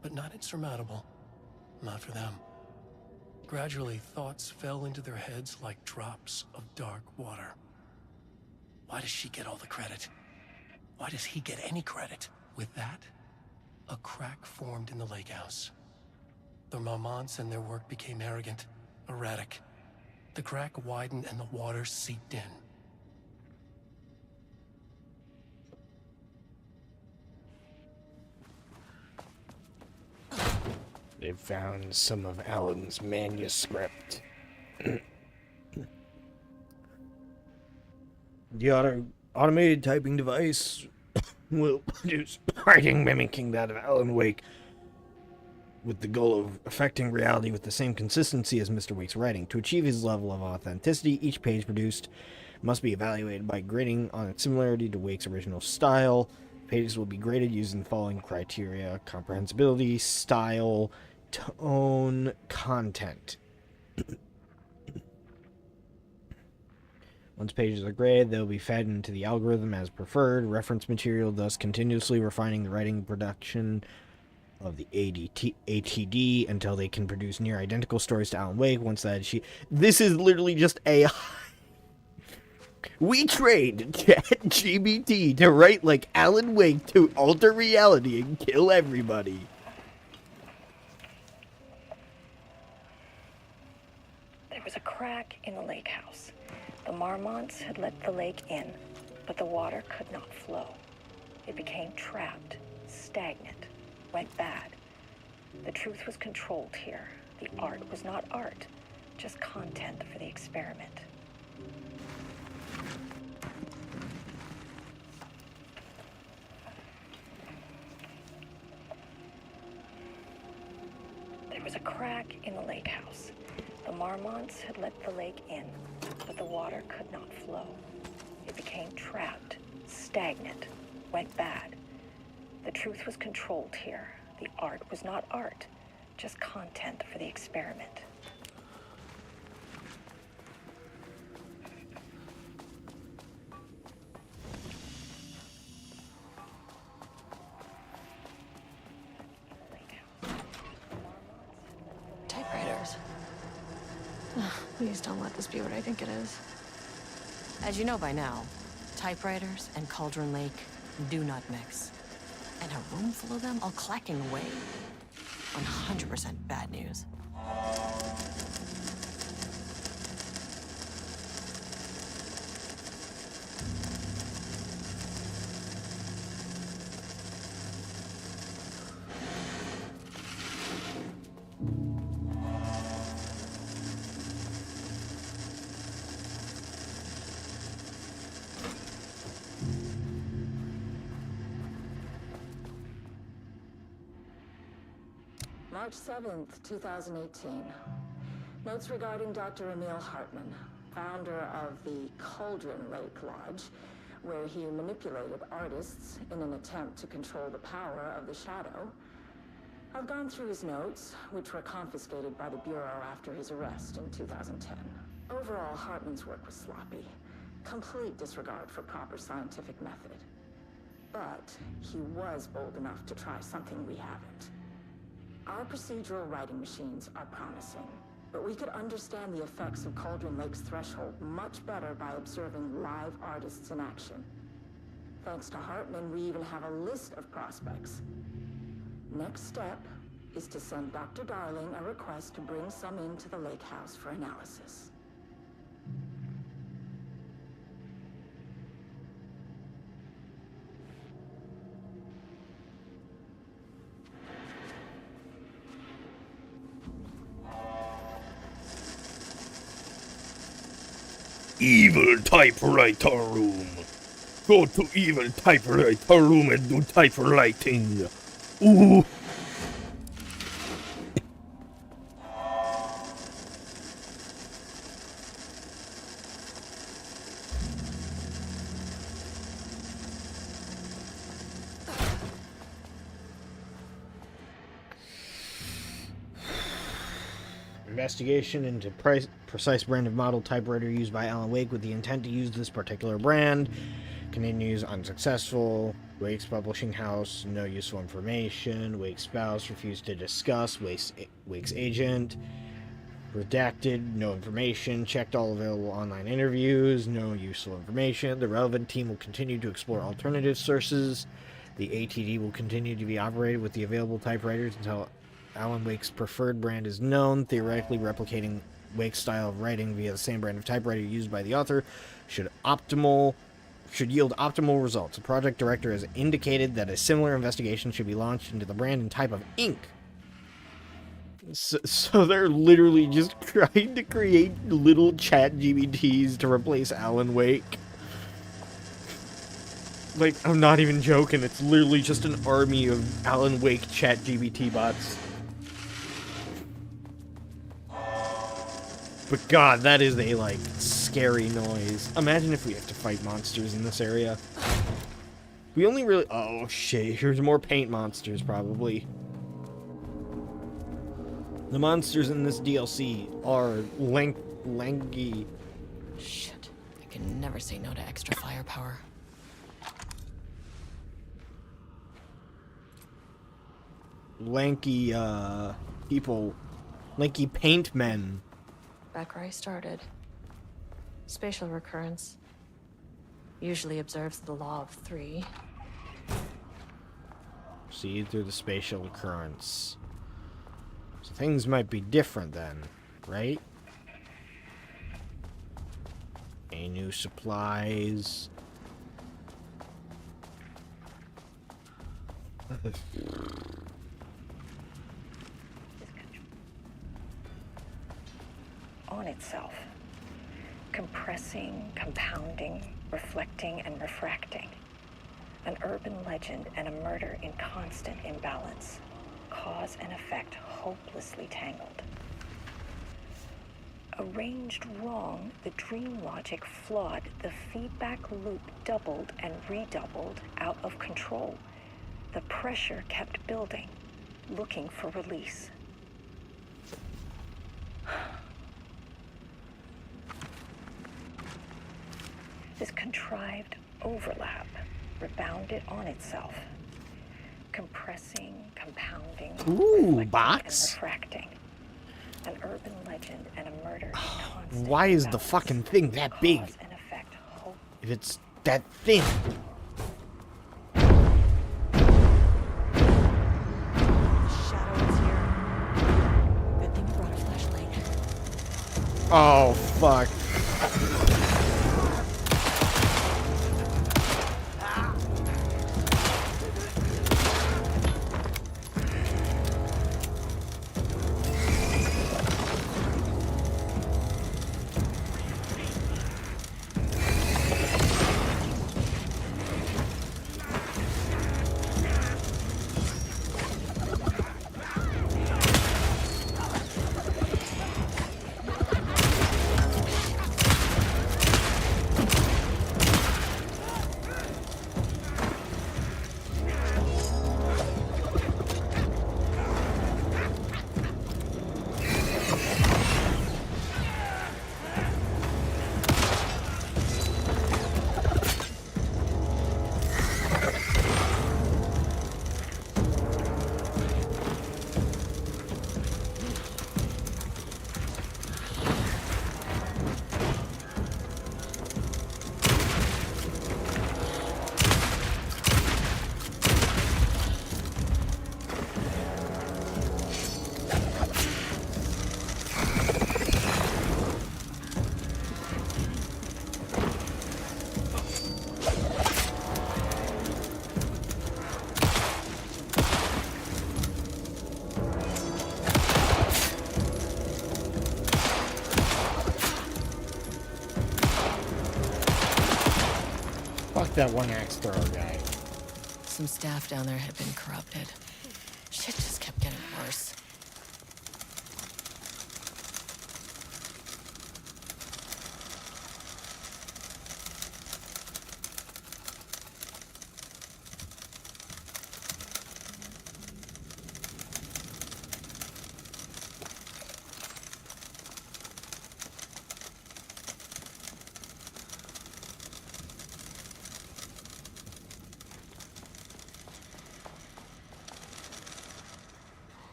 but not insurmountable. Not for them. Gradually, thoughts fell into their heads like drops of dark water. Why does she get all the credit? Why does he get any credit? With that, a crack formed in the lake house. The Marmonts and their work became arrogant, erratic. The crack widened and the water seeped in. They found some of Alan's manuscript. The automated typing device will produce writing mimicking that of Alan Wake, with the goal of affecting reality with the same consistency as Mr. Wake's writing. To achieve his level of authenticity, each page produced must be evaluated by grading on its similarity to Wake's original style. Pages will be graded using the following criteria: comprehensibility, style, tone, content. Once pages are graded, they will be fed into the algorithm as preferred. Reference material, thus continuously refining the writing production of the ATD until they can produce near identical stories to Alan Wake. Once that is this is literally just AI. We trained ChatGPT to write like Alan Wake to alter reality and kill everybody. There was a crack in the lake house. The Marmonts had let the lake in, but the water could not flow. It became trapped, stagnant, went bad. The truth was controlled here. The art was not art, just content for the experiment. There was a crack in the lake house. The Marmonts had let the lake in, but the water could not flow. It became trapped, stagnant, went bad. The truth was controlled here. The art was not art, just content for the experiment. Typewriters. Please don't let this be what I think it is. As you know by now, typewriters and Cauldron Lake do not mix. And a room full of them all clacking away. 100% bad news. March 7th, 2018. Notes regarding Dr. Emil Hartman, founder of the Cauldron Lake Lodge, where he manipulated artists in an attempt to control the power of the Shadow. I've gone through his notes, which were confiscated by the Bureau after his arrest in 2010. Overall, Hartman's work was sloppy. Complete disregard for proper scientific method. But he was bold enough to try something we haven't. Our procedural writing machines are promising, but we could understand the effects of Cauldron Lake's threshold much better by observing live artists in action. Thanks to Hartman, we even have a list of prospects. Next step is to send Dr. Darling a request to bring some into the lake house for analysis. Evil typewriter room. Go to evil typewriter room and do typewriting. Ooh. Investigation into precise brand of model typewriter used by Alan Wake with the intent to use this particular brand continues unsuccessful. Wake's publishing house, no useful information. Wake's spouse refused to discuss. Wake's agent, redacted, no information. Checked all available online interviews, no useful information. The relevant team will continue to explore alternative sources. The ATD will continue to be operated with the available typewriters until Alan Wake's preferred brand is known. Theoretically, replicating Wake's style of writing via the same brand of typewriter used by the author should yield optimal results. The project director has indicated that a similar investigation should be launched into the brand and type of ink. So they're literally just trying to create little chat GBTs to replace Alan Wake. Like, I'm not even joking. It's literally just an army of Alan Wake chat GBT bots. But god, that is a, like, scary noise. Imagine if we have to fight monsters in this area. We only really... Oh, shit. Here's more paint monsters, probably. The monsters in this DLC are lanky... Shit. I can never say no to extra firepower. Lanky, people. Lanky paint men. Back where I started. Spatial recurrence usually observes the law of 3. See through the spatial occurrence. So things might be different then, right? Any new supplies? On itself, compressing, compounding, reflecting, and refracting. An urban legend and a murder in constant imbalance. Cause and effect hopelessly tangled. Arranged wrong, the dream logic flawed, the feedback loop doubled and redoubled, out of control. The pressure kept building, looking for release. This contrived overlap rebounded on itself, compressing, compounding, box. and refracting. An urban legend and a murder in constant Why is the imbalance. fucking thing that big? Cause and effect hope. If it's that thin. Shadow is here. Good thing you brought a flashlight. Oh, fuck. that one axe thrower guy. Some staff down there had been corrupted. Shit just kept getting worse.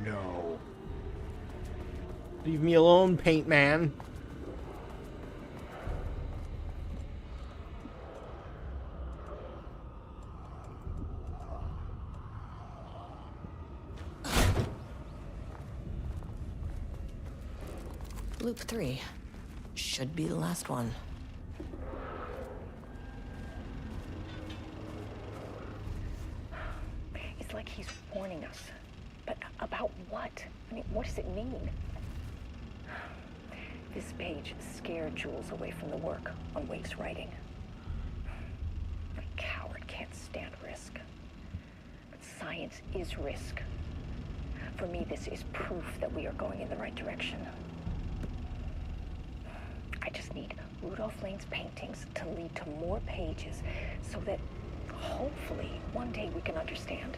No. Leave me alone, Paint Man. Loop 3. Should be the last one. It's like he's warning us. But about what? I mean, what does it mean? This page scared Jules away from the work on Wake's writing. A coward can't stand risk. But science is risk. For me, this is proof that we are going in the right direction. I just need Rudolph Lane's paintings to lead to more pages so that hopefully one day we can understand.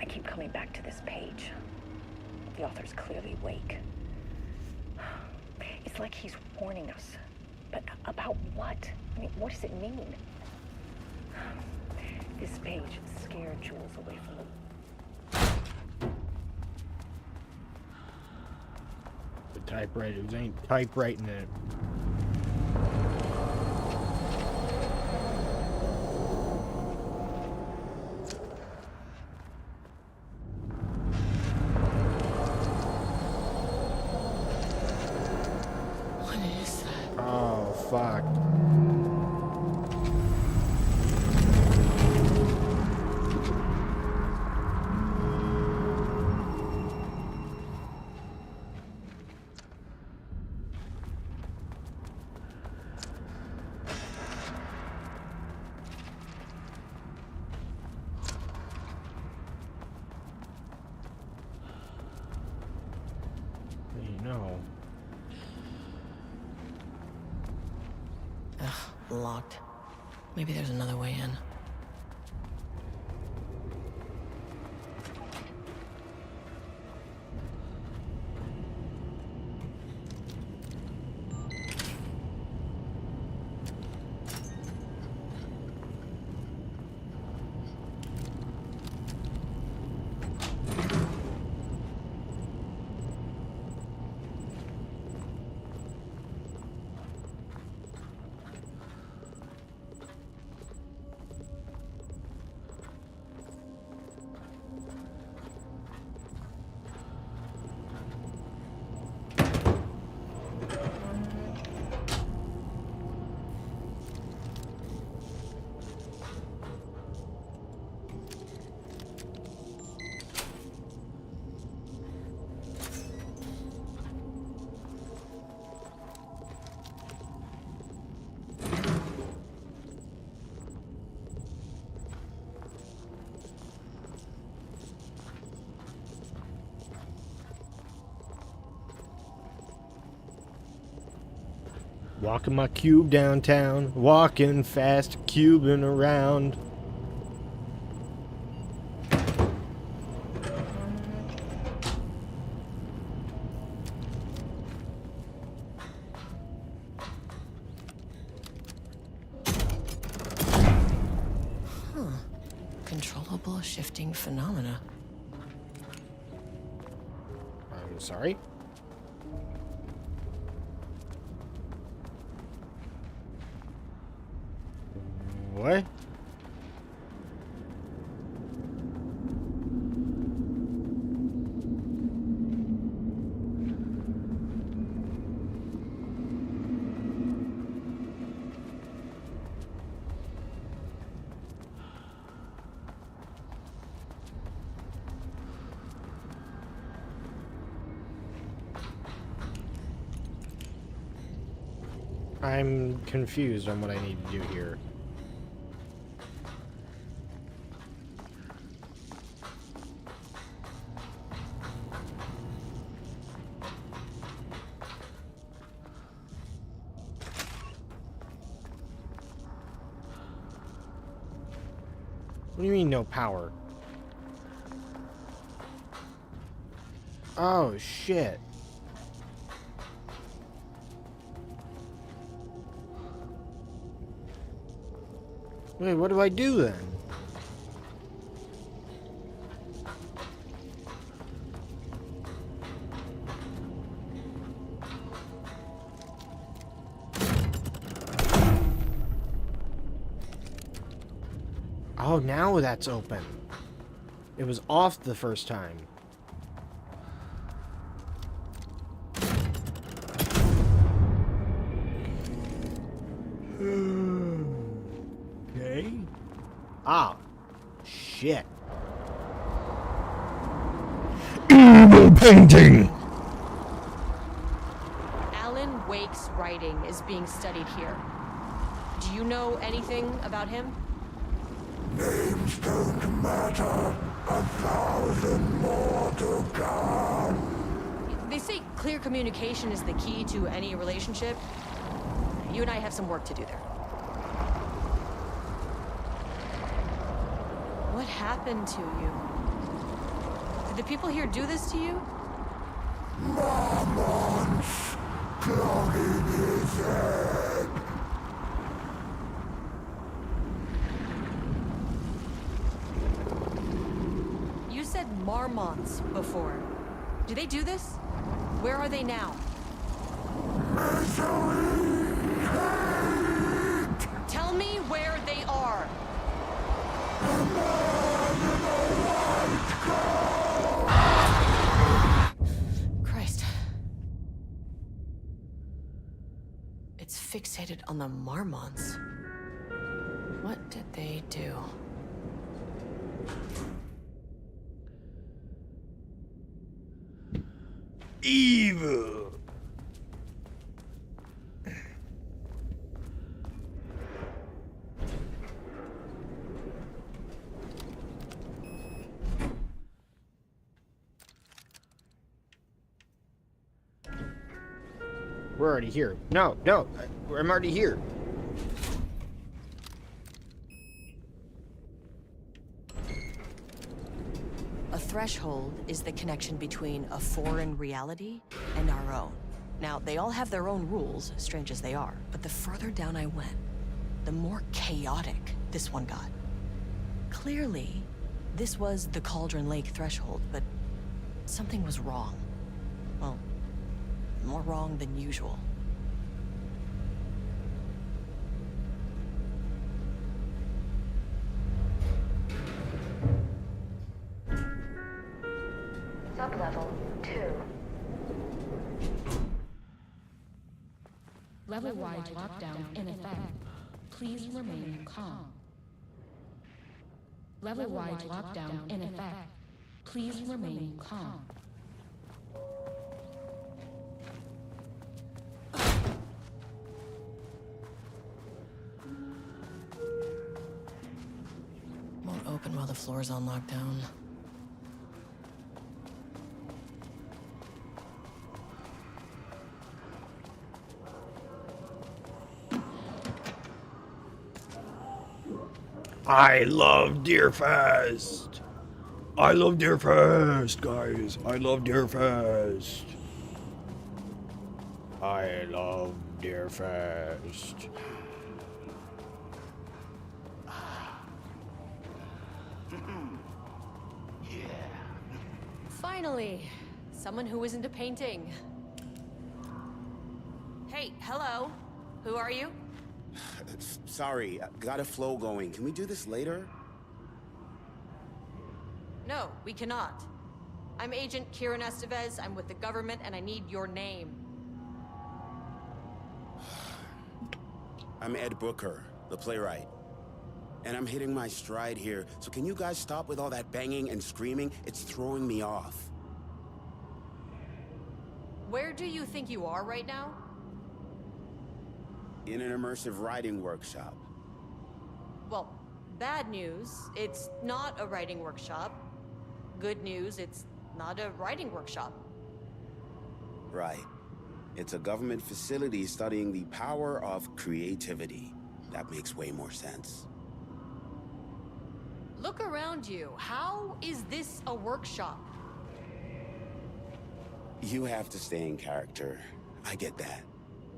I keep coming back to this page. The author's clearly Wake. It's like he's warning us. But about what? I mean, what does it mean? This page scared Jules away from the... The typewriters ain't typewriting it. What is that? Oh, fuck. No. Ugh, locked. Maybe there's another way in. Walking my cube downtown, walking fast, cubing around. Uncontrollable shifting phenomena. I'm sorry? What? I'm confused on what I need to do here. What do you mean no power? Oh, shit. Wait, what do I do then? Oh, now that's open. It was off the first time. Okay. Ah. Shit. Evil painting! Alan Wake's writing is being studied here. Do you know anything about him? Names don't matter. 1,000 more to come. They say clear communication is the key to any relationship. You and I have some work to do there. What happened to you? Did the people here do this to you? Marmonts clogging his head. You said Marmonts before. Do they do this? Where are they now? Tell me where they are. Christ. It's fixated on the Marmonts. What did they do? Evil. We're already here. No, no, I'm already here. A threshold is the connection between a foreign reality and our own. Now, they all have their own rules, strange as they are, but the further down I went, the more chaotic this one got. Clearly, this was the Cauldron Lake threshold, but something was wrong. Well, more wrong than usual. Sublevel 2. Level-wide lockdown in effect. Please remain calm. Level-wide lockdown in effect. Please remain calm. Won't open while the floor's on lockdown. I love Deerfest. I love Deerfest, guys. I love Deerfest. I love Deerfest. Finally, someone who isn't a painting. Hey, hello. Who are you? Sorry, got a flow going. Can we do this later? No, we cannot. I'm Agent Kieran Estevez. I'm with the government, and I need your name. I'm Ed Brooker, the playwright. And I'm hitting my stride here, so can you guys stop with all that banging and screaming? It's throwing me off. Where do you think you are right now? In an immersive writing workshop. Well, bad news, it's not a writing workshop. Good news, it's not a writing workshop. Right. It's a government facility studying the power of creativity. That makes way more sense. Look around you. How is this a workshop? You have to stay in character. I get that.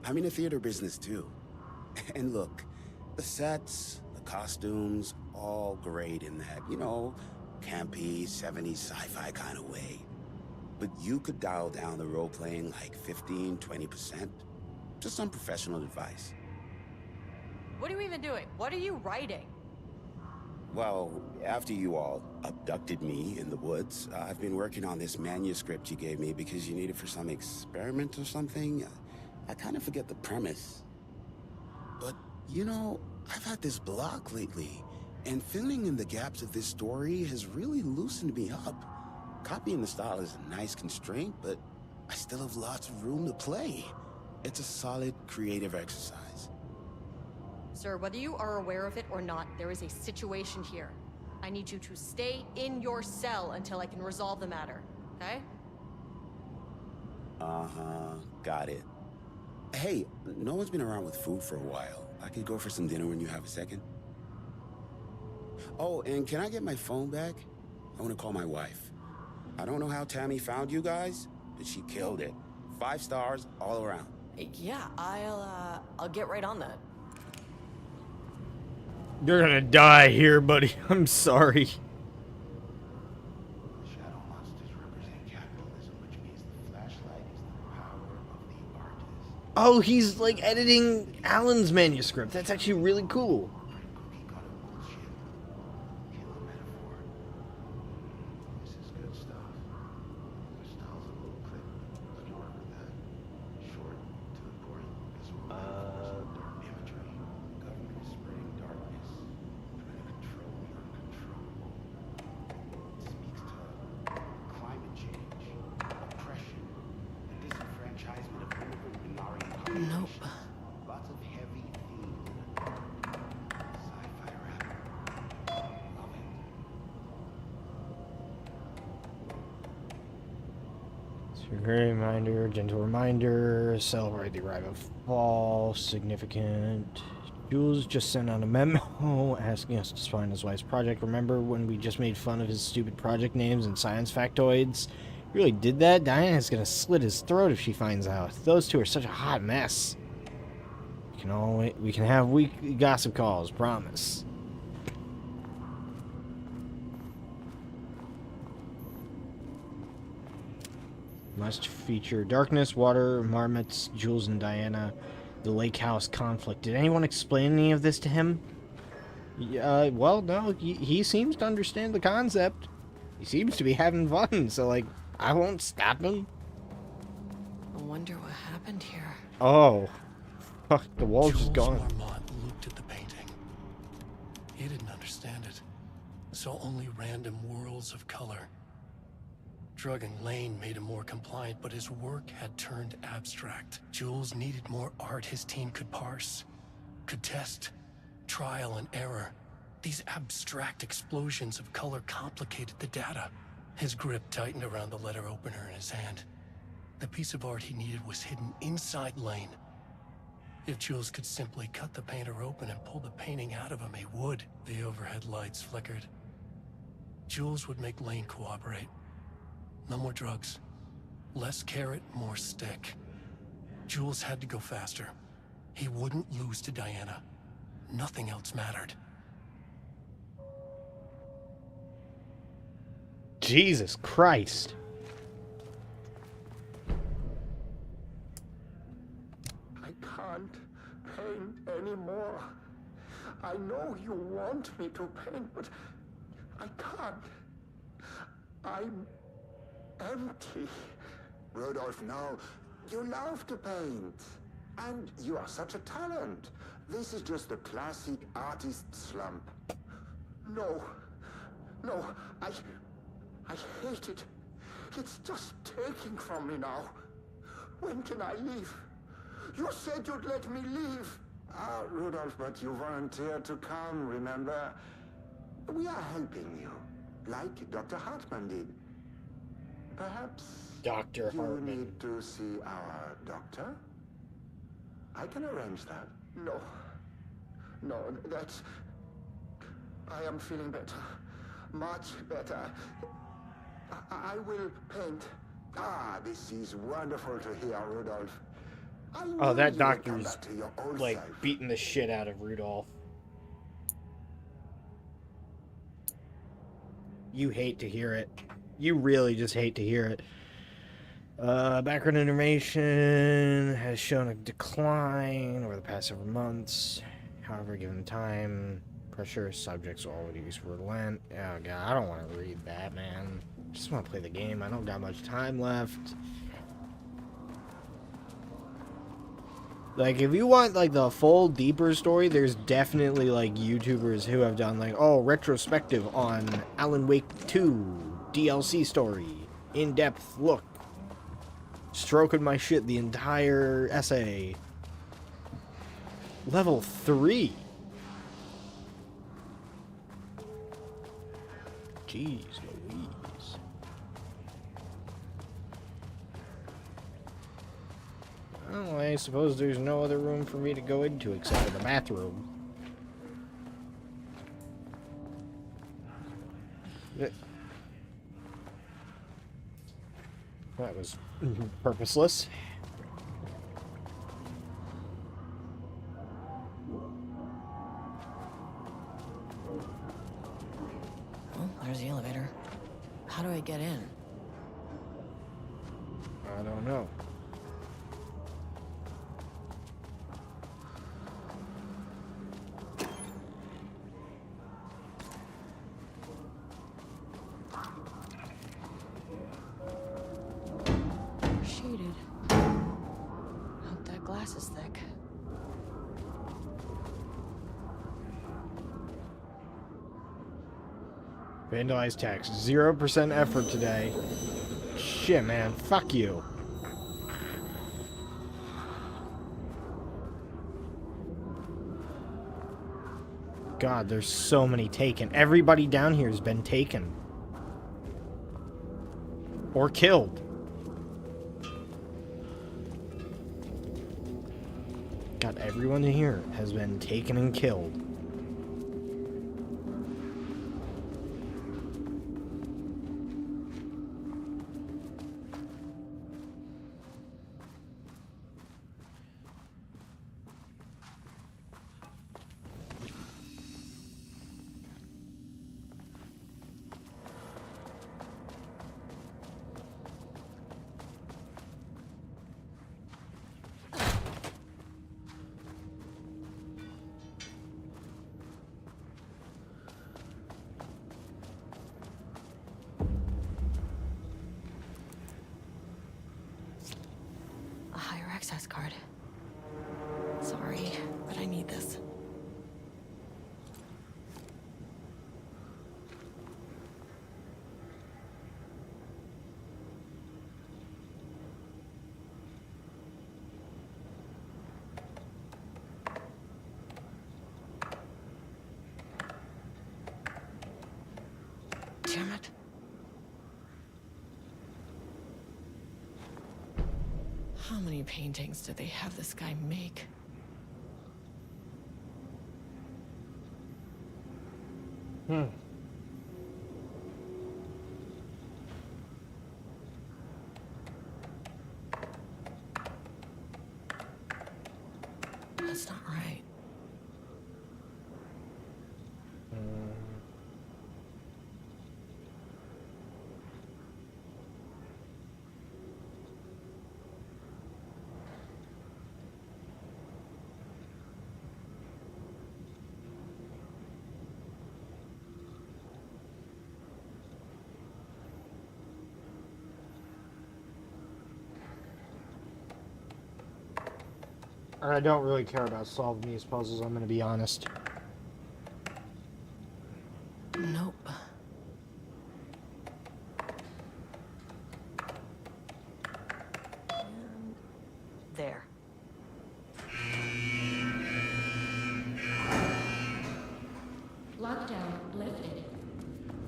I'm in the theater business too. And look, the sets, the costumes, all great in that, you know, campy, 70s sci-fi kind of way. But you could dial down the role-playing like 15, 20%. Just some professional advice. What are you even doing? What are you writing? Well, after you all abducted me in the woods, I've been working on this manuscript you gave me because you need it for some experiment or something. I kind of forget the premise. But, you know, I've had this block lately, and filling in the gaps of this story has really loosened me up. Copying the style is a nice constraint, but I still have lots of room to play. It's a solid creative exercise. Sir, whether you are aware of it or not, there is a situation here. I need you to stay in your cell until I can resolve the matter, okay? Uh-huh, got it. Hey, no one's been around with food for a while. I could go for some dinner when you have a second. Oh, and can I get my phone back? I want to call my wife. I don't know how Tammy found you guys, but she killed it. 5 stars all around. Yeah, I'll get right on that. You're gonna die here, buddy. I'm sorry. Shadow monsters represent capitalism, which means the flashlight is the power of the artist. Oh, he's like editing Alan's manuscript. That's actually really cool. This is good stuff. The style's a little clip. Let you work with that. Short to the point. Visual metaphors, dark imagery. Government is spreading darkness, trying to control the uncontrollable. It speaks to climate change, oppression, the disenfranchisement of immigrant minority populations. Nope. Lots of heavy themes. Sci-fi rap. Love it. It's a great reminder, gentle reminder, celebrate the arrival of fall, significant. Jules just sent out a memo asking us to find his wife's project. Remember when we just made fun of his stupid project names and science factoids? He really did that? Diana's gonna slit his throat if she finds out. Those two are such a hot mess. We can have weekly gossip calls, promise. Must feature darkness, water, marmots, Jules and Diana, the lake house conflict. Did anyone explain any of this to him? Well, no, he seems to understand the concept. He seems to be having fun, so, like, I won't stop him. I wonder what happened here. Oh. Fuck, the wall's just Jules gone. Marmont looked at the painting. He didn't understand it. Saw only random whirls of color. Drugging Lane made him more compliant, but his work had turned abstract. Jules needed more art his team could parse, could test, trial and error. These abstract explosions of color complicated the data. His grip tightened around the letter opener in his hand. The piece of art he needed was hidden inside Lane. If Jules could simply cut the painter open and pull the painting out of him, he would. The overhead lights flickered. Jules would make Lane cooperate. No more drugs. Less carrot, more stick. Jules had to go faster. He wouldn't lose to Diana. Nothing else mattered. Jesus Christ. I can't paint anymore. I know you want me to paint, but I can't. I'm empty. Rudolph, no. You love to paint. And you are such a talent. This is just the classic artist slump. No. No, I hate it. It's just taking from me now. When can I leave? You said you'd let me leave. Ah, Rudolph, but you volunteered to come, remember? We are helping you, like Dr. Hartman did. Perhaps Dr. Hartman. You need to see our doctor? I can arrange that. No. No, that's... I am feeling better. Much better. I will paint. Ah, this is wonderful to hear, Rudolph. Oh, that doctor's like beating the shit out of Rudolph. You hate to hear it. You really just hate to hear it. Background information has shown a decline over the past several months. However, given time, pressure, subjects always relent. Oh god, I don't want to read that, man. I just want to play the game. I don't got much time left. Like, if you want, like, the full, deeper story, there's definitely, like, YouTubers who have done, like, oh, retrospective on Alan Wake 2 DLC story. In-depth look. Stroking my shit the entire essay. Level 3. Jeez Louise. Well, I suppose there's no other room for me to go into except for the bathroom. That was purposeless. Well, there's the elevator. How do I get in? I don't know. Shaded. Hope that glass is thick. Vandalized text. 0% effort today. Shit, man. Fuck you. God, there's so many taken. Everybody down here has been taken. Or killed. God, everyone here has been taken and killed. A higher access card. Sorry, but I need this. Damn it. How many paintings did they have this guy make? That's not right. Or I don't really care about solving these puzzles, I'm gonna be honest. Nope. And there. Lockdown lifted.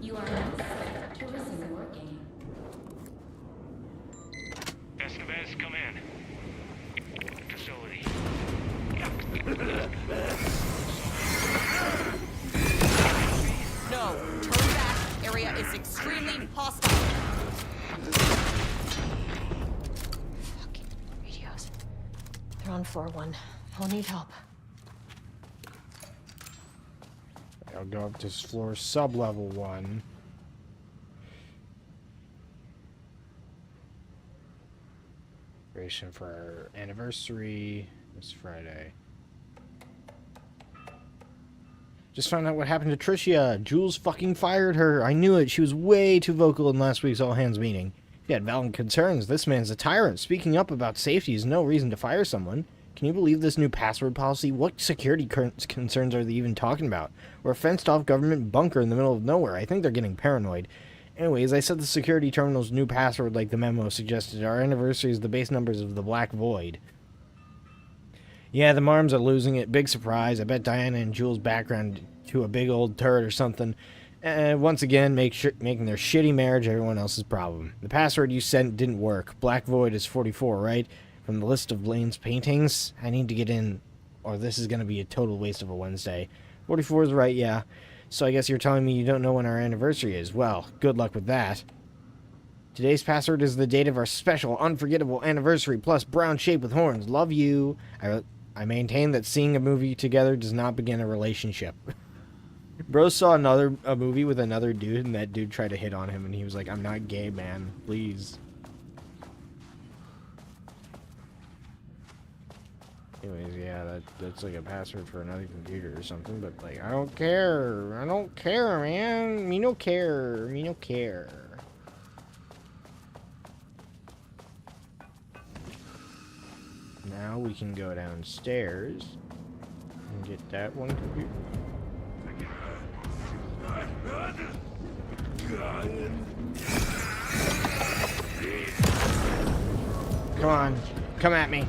You are now set to resume working. Estevez, come in. Facility. No, turn back. Area is extremely hostile. Fucking radios. They're on floor 1. I'll need help. I'll go up to floor sub-level 1. Celebration for our anniversary this Friday. Just found out what happened to Tricia. Jules fucking fired her. I knew it. She was way too vocal in last week's all-hands meeting. She had valid concerns. This man's a tyrant. Speaking up about safety is no reason to fire someone. Can you believe this new password policy? What security concerns are they even talking about? We're a fenced-off government bunker in the middle of nowhere. I think they're getting paranoid. Anyways, I set the security terminal's new password like the memo suggested. Our anniversary is the base numbers of the Black Void. Yeah, the Marms are losing it. Big surprise. I bet Diana and Jules' background to a big old turd or something. Once again, making their shitty marriage everyone else's problem. The password you sent didn't work. Black Void is 44, right? From the list of Blaine's paintings. I need to get in, or this is going to be a total waste of a Wednesday. 44 is right, yeah. So I guess you're telling me you don't know when our anniversary is. Well, good luck with that. Today's password is the date of our special, unforgettable anniversary, plus brown shape with horns. Love you. I maintain that seeing a movie together does not begin a relationship. Bro saw a movie with another dude, and that dude tried to hit on him, and he was like, I'm not gay, man. Please. Anyways, yeah, that's like a password for another computer or something, but like, I don't care. I don't care, man. Me no care. Me no care. Now we can go downstairs and get that one computer. Come on. Come at me.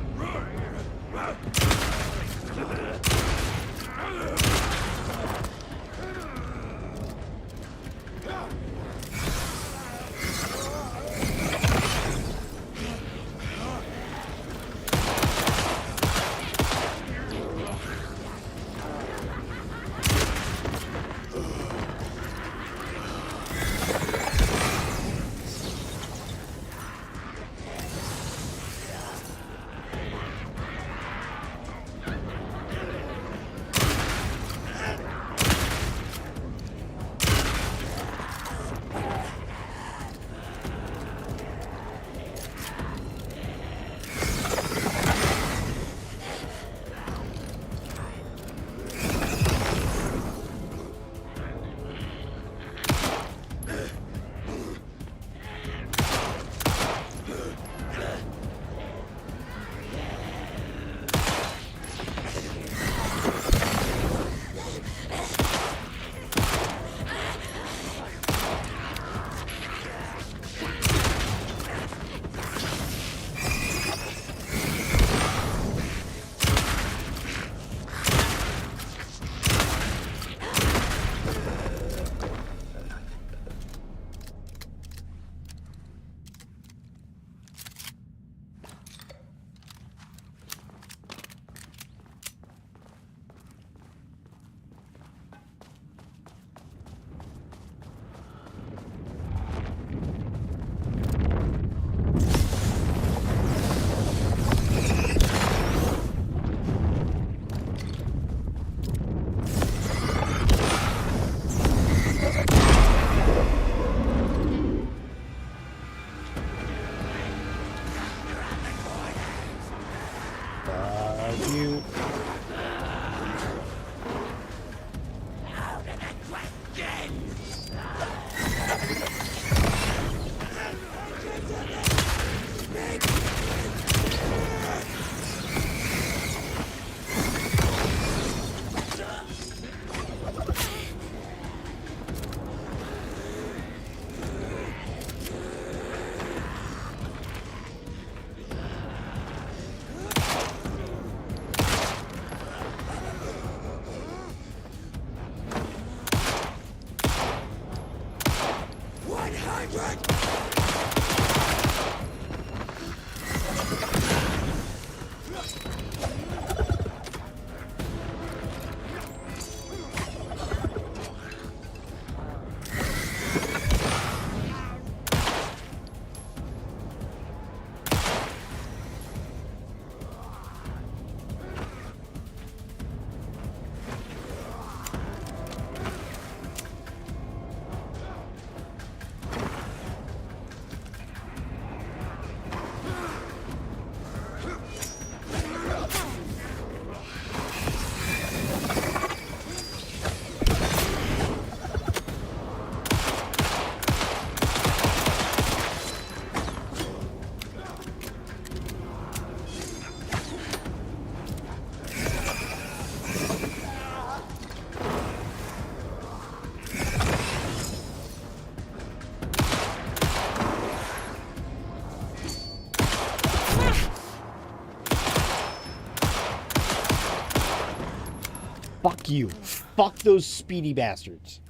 Fuck you. Fuck those speedy bastards.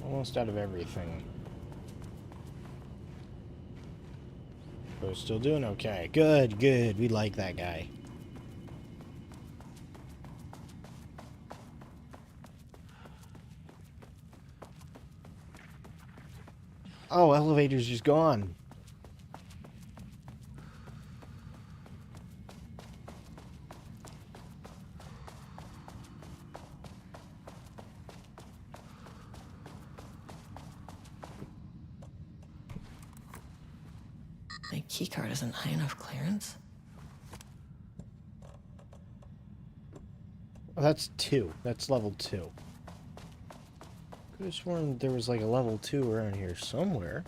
Almost out of everything. But we're still doing okay. Good, good. We like that guy. Oh, elevator's just gone. My keycard isn't high enough clearance. Oh, that's 2. That's level 2. Could have sworn there was like a level 2 around here somewhere.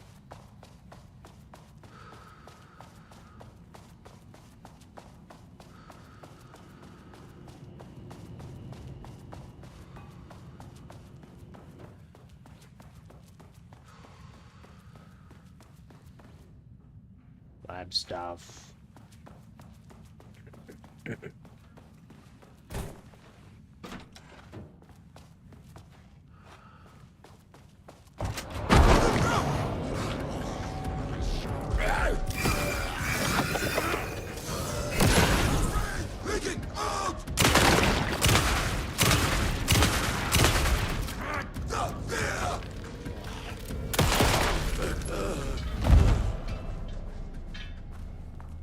Lab stuff.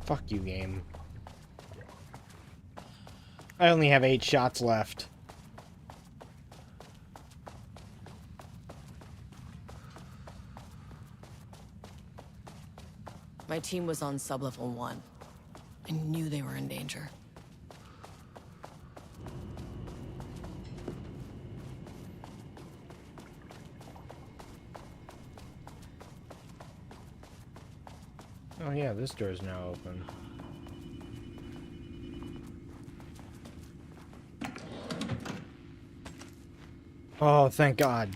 Fuck you, game. I only have 8 shots left. My team was on sublevel 1. I knew they were in danger. Oh yeah, this door is now open. Oh, thank God.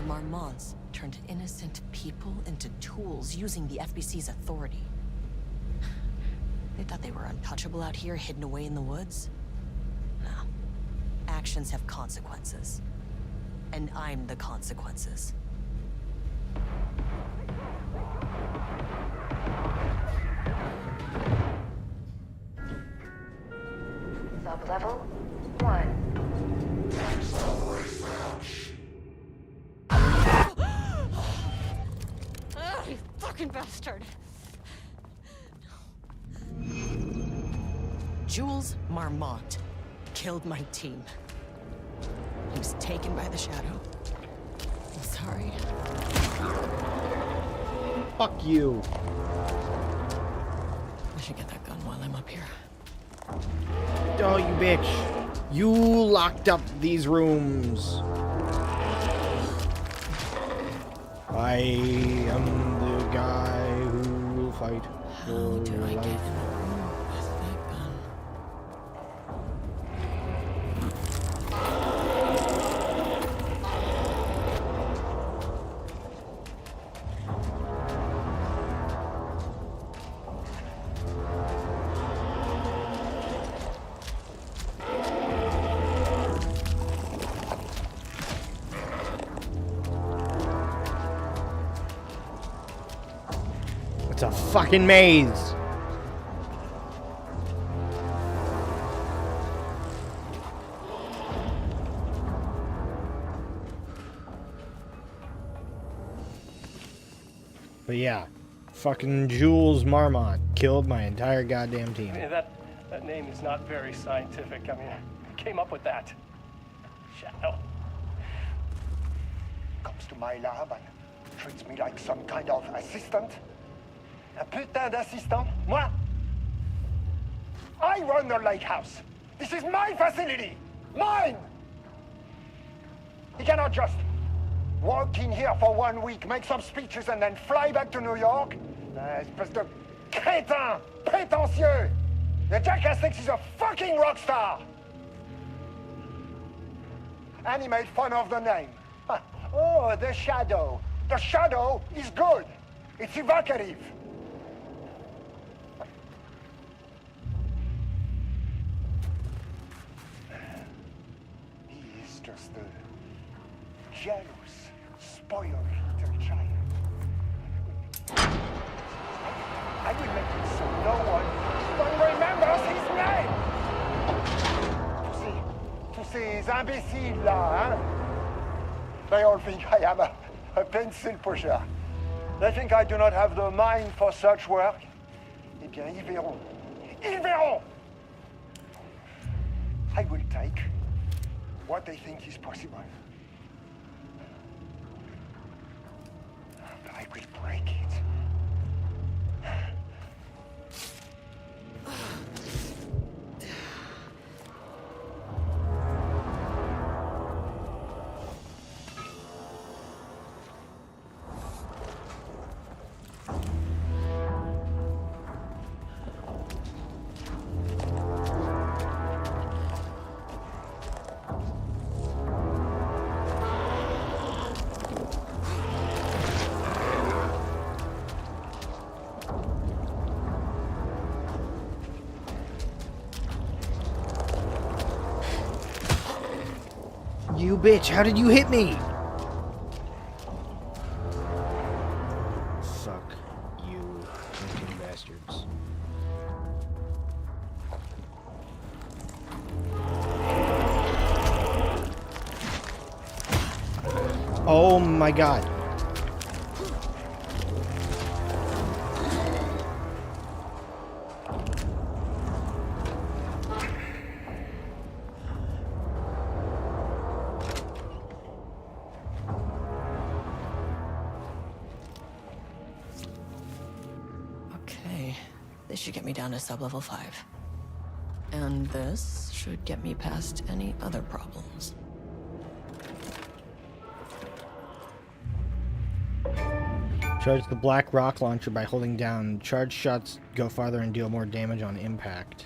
Marmonts turned innocent people into tools using the FBC's authority. They thought they were untouchable out here, hidden away in the woods? No. Actions have consequences. And I'm the consequences. Sublevel 1. You fucking bastard! Jules Marmont killed my team. He was taken by the Shadow. I'm sorry. Fuck you. I should get that gun while I'm up here. Oh, you bitch. You locked up these rooms. I am the guy who will fight for your life. It's a fucking maze. But yeah, fucking Jules Marmont killed my entire goddamn team. I mean, that name is not very scientific. I mean, who came up with that? Shadow. Comes to my lab and treats me like some kind of assistant. Un putain d'assistant? Moi? I run the lake house. This is my facility. Mine! He cannot just walk in here for 1 week, make some speeches, and then fly back to New York. Espèce de crétin! Prétentieux! The jackass thinks he's a fucking rock star! And he made fun of the name. Oh, the Shadow. The Shadow is good. It's evocative. He is just a jealous, spoiled little child. I will make it so no one even remembers his name. Tous ces imbéciles là, hein? They all think I am a pencil pusher. They think I do not have the mind for such work. Eh bien, ils verront. Ils verront! I will take what they think is possible. But I will break it. You bitch, how did you hit me? Fuck you, fucking bastards. Oh my god. This should get me down to sub-level 5. And this should get me past any other problems. Charge the black rock launcher by holding down. Charge shots go farther and deal more damage on impact.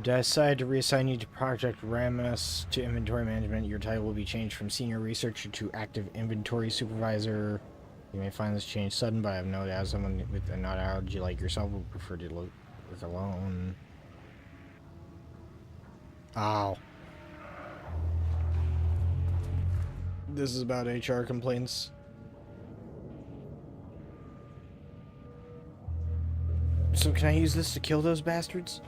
Decide to reassign you to Project Ramus to inventory management. Your title will be changed from senior researcher to active inventory supervisor. You may find this change sudden, but I have no doubt someone with a nut allergy like yourself would prefer to live alone. Ow. This is about HR complaints. So can I use this to kill those bastards?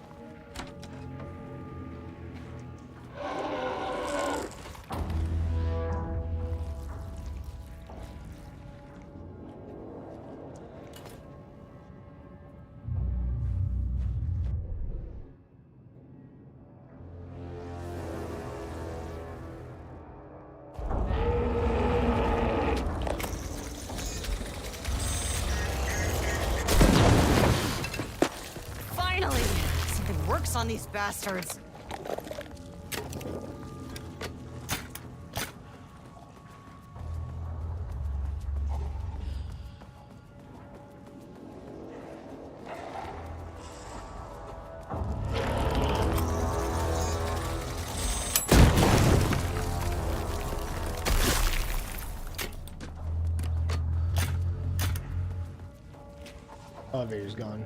Finally! Something works on these bastards. Elevator's gone.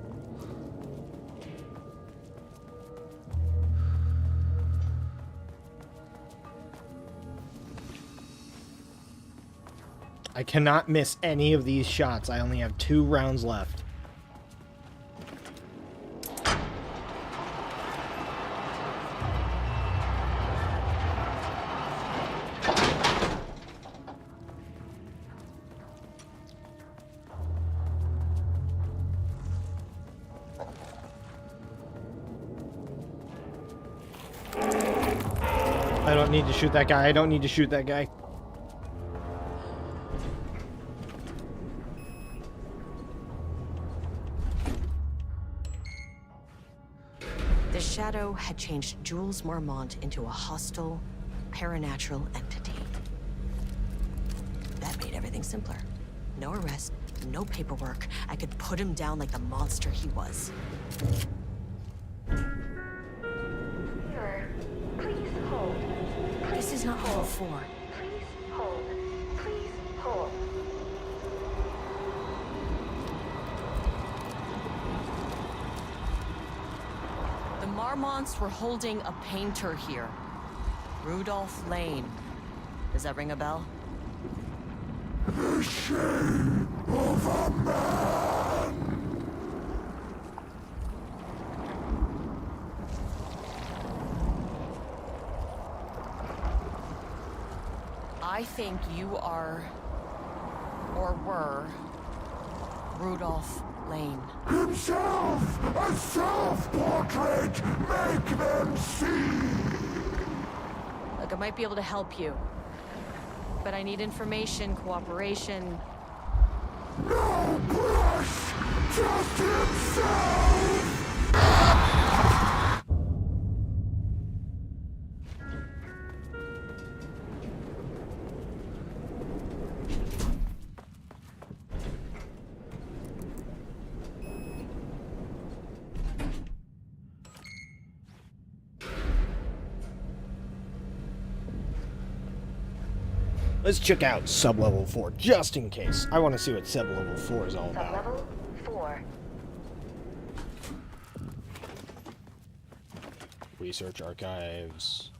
I cannot miss any of these shots. I only have 2 rounds left. I don't need to shoot that guy. I don't need to shoot that guy. The Shadow had changed Jules Marmont into a hostile, paranatural entity. That made everything simpler. No arrest, no paperwork. I could put him down like the monster he was. Sir, please hold. This is not level 4. Please hold. Please hold. The Marmonts were holding a painter here. Rudolph Lane. Does that ring a bell? The shame of a man. I think you are, or were, Rudolph Lane. Himself! A self-portrait! Make them see! Look, I might be able to help you. But I need information, cooperation. No brush! Just himself! Let's check out Sublevel 4, just in case. I want to see what Sublevel 4 is all about. Sublevel 4. Research archives.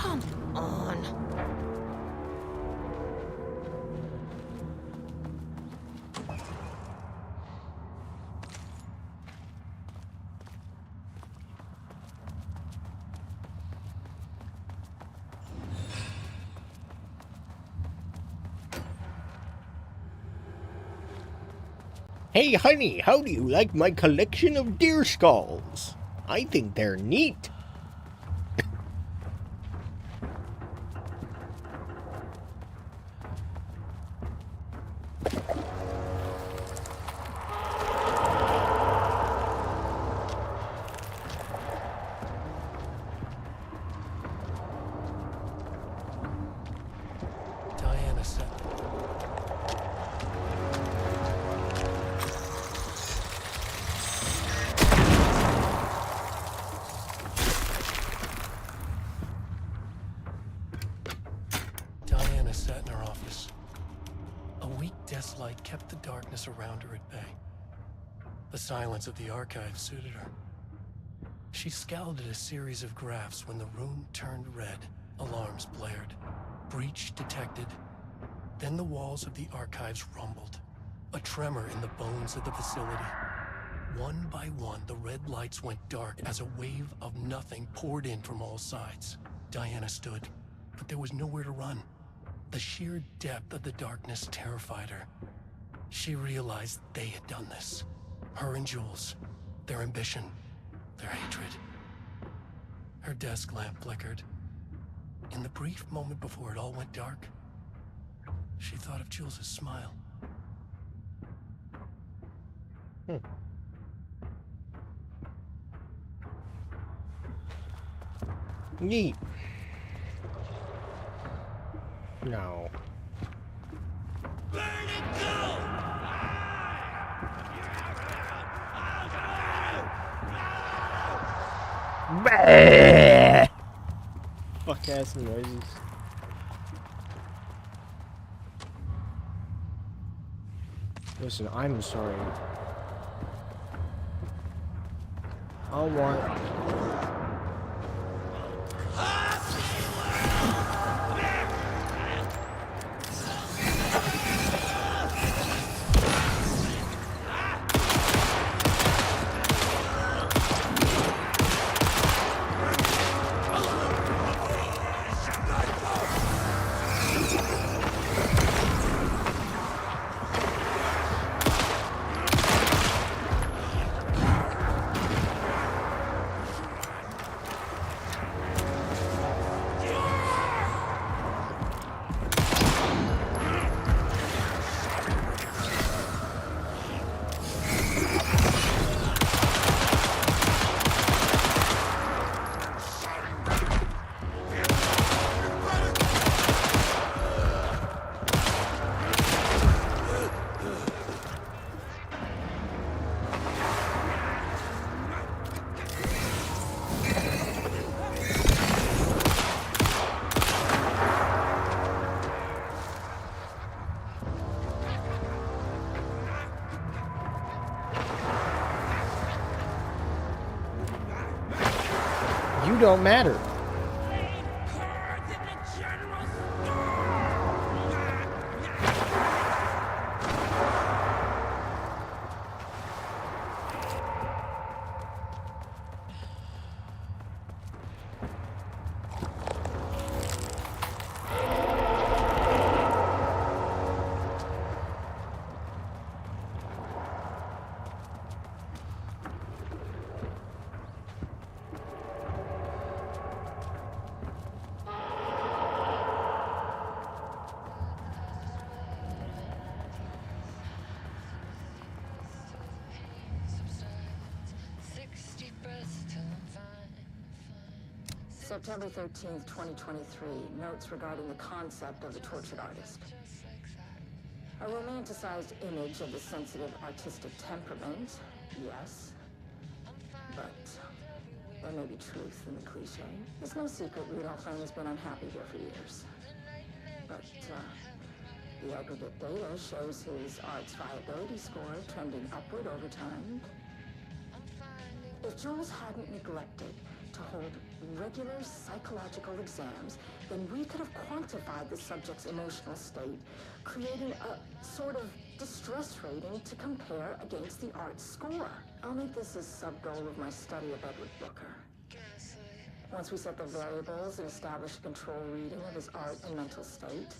Come on. Hey honey, how do you like my collection of deer skulls? I think they're neat. gaslight kept the darkness around her at bay. The silence of the archive suited her. She scowled at a series of graphs when the room turned red. Alarms blared. Breach detected. Then the walls of the archives rumbled. A tremor in the bones of the facility. One by one, the red lights went dark as a wave of nothing poured in from all sides. Diana stood, but there was nowhere to run. The sheer depth of the darkness terrified her. She realized they had done this. Her and Jules. Their ambition. Their hatred. Her desk lamp flickered. In the brief moment before it all went dark, she thought of Jules' smile. Neat. No. Bah! Fuck ass noises. Listen, I'm sorry. I want... You don't matter. September 13th, 2023. Notes regarding the concept of the tortured artist. A romanticized image of the sensitive artistic temperament, yes. But there may be truth in the cliche. It's no secret Rudolph Lane has been unhappy here for years. But the aggregate data shows his art's viability score trending upward over time. If Jules hadn't neglected to hold regular psychological exams, then we could have quantified the subject's emotional state, creating a sort of distress rating to compare against the art's score. I'll make this a sub-goal of my study of Edward Booker. Once we set the variables and establish a control reading of his art and mental state,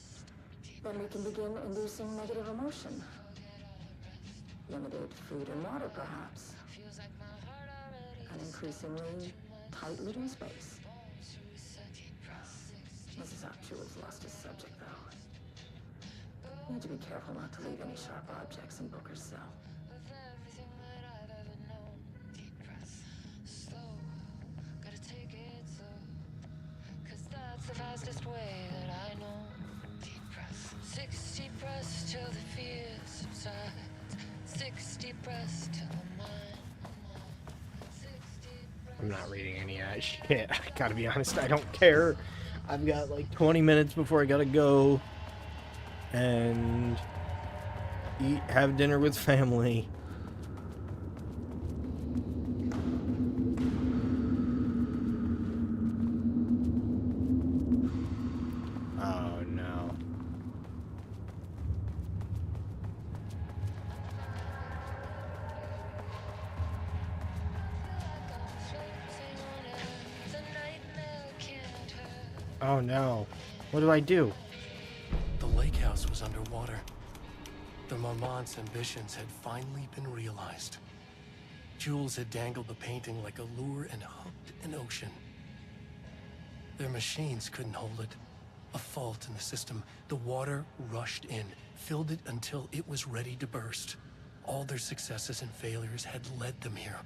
then we can begin inducing negative emotion. Limited food and water, perhaps. An increasingly tight living space. This is how Jules lost his subject, though. Need to be careful not to leave any sharp objects in Booker's cell. That's the fastest way that I know. 60 breaths till the fear subsides. 60 breaths till the mind. I'm not reading any of that shit. I gotta be honest, I don't care. I've got like 20 minutes before I gotta go. And eat, have dinner with family. Oh no. Oh no. What do I do? The lake house was underwater. The Marmont's ambitions had finally been realized. Jules had dangled the painting like a lure and hooked an ocean. Their machines couldn't hold it. A fault in the system. The water rushed in, filled it until it was ready to burst. All their successes and failures had led them here.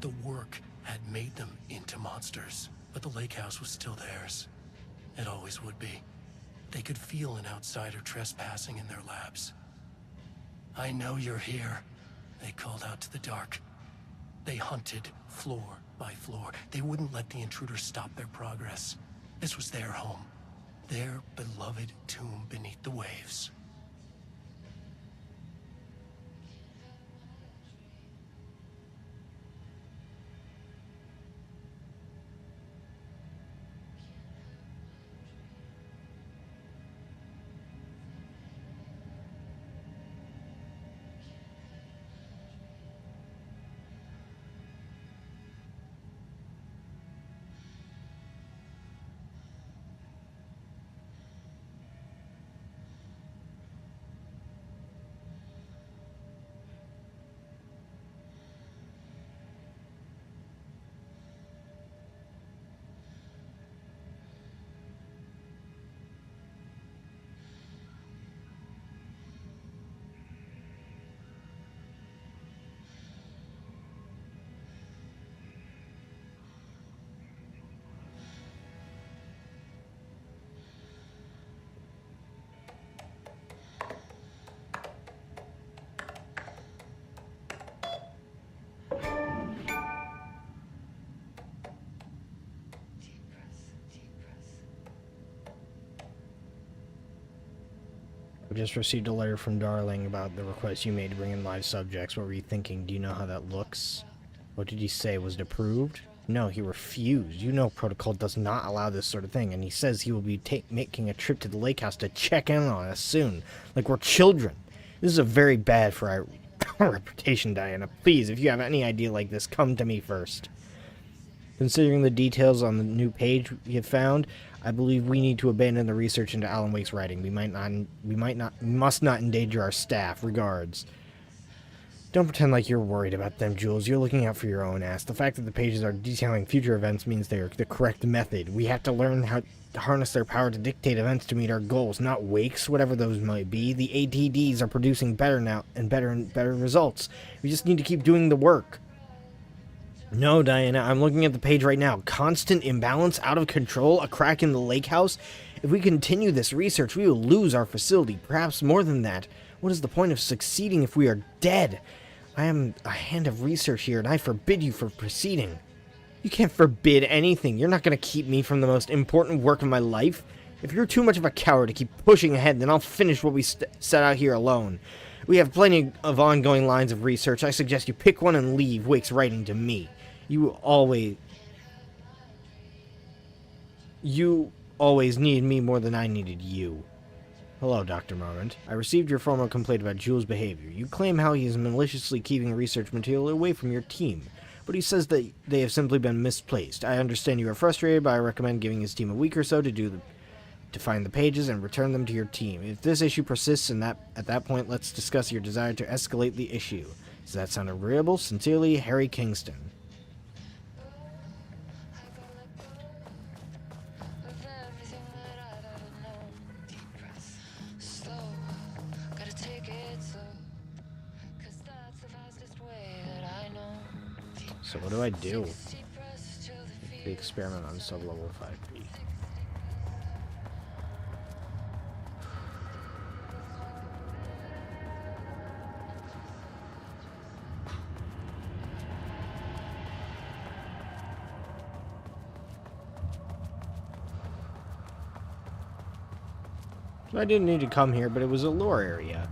The work had made them into monsters. But the lake house was still theirs. It always would be. They could feel an outsider trespassing in their labs. "I know you're here," they called out to the dark. They hunted floor by floor. They wouldn't let the intruders stop their progress. This was their home, their beloved tomb beneath the waves. We just received a letter from Darling about the request you made to bring in live subjects. What were you thinking? Do you know how that looks? What did he say? Was it approved? No, he refused. You know protocol does not allow this sort of thing, and he says he will be making a trip to the lake house to check in on us soon. Like we're children. This is a very bad for our reputation, Diana. Please, if you have any idea like this, come to me first. Considering the details on the new page we have found, I believe we need to abandon the research into Alan Wake's writing. We must not endanger our staff. Regards. Don't pretend like you're worried about them, Jules. You're looking out for your own ass. The fact that the pages are detailing future events means they are the correct method. We have to learn how to harness their power to dictate events to meet our goals, not Wakes, whatever those might be. The ATDs are producing better now and better results. We just need to keep doing the work. No, Diana, I'm looking at the page right now. Constant imbalance, out of control, a crack in the lake house. If we continue this research, we will lose our facility. Perhaps more than that. What is the point of succeeding if we are dead? I am a hand of research here, and I forbid you from proceeding. You can't forbid anything. You're not going to keep me from the most important work of my life. If you're too much of a coward to keep pushing ahead, then I'll finish what we set out here alone. We have plenty of ongoing lines of research. I suggest you pick one and leave Wake's writing to me. You always needed me more than I needed you. Hello, Dr. Marmont. I received your formal complaint about Jules' behavior. You claim how he is maliciously keeping research material away from your team, but he says that they have simply been misplaced. I understand you are frustrated, but I recommend giving his team a week or so to find the pages and return them to your team. If this issue persists, at that point, let's discuss your desire to escalate the issue. Does that sound agreeable? Sincerely, Harry Kingston. So what do I do? The experiment on sub-level 5B. I didn't need to come here, but it was a lore area.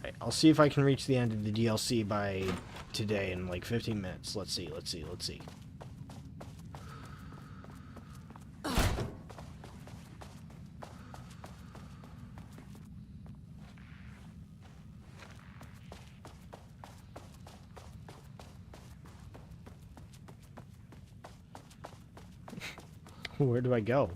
Alright, I'll see if I can reach the end of the DLC by today in like 15 minutes. Let's see. Where do I go?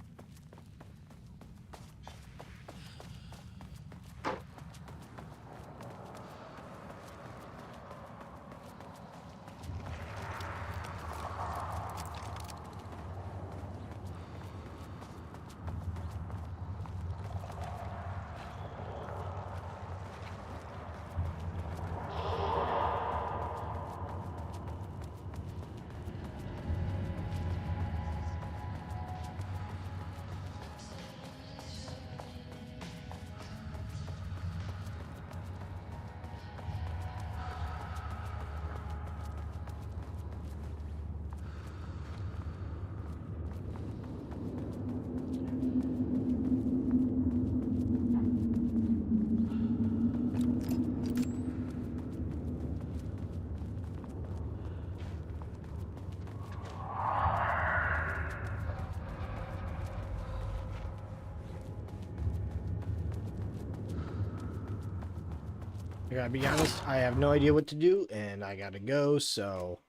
I gotta be honest, I have no idea what to do, and I gotta go, so...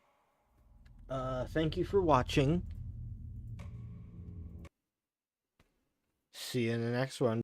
thank you for watching. See you in the next one.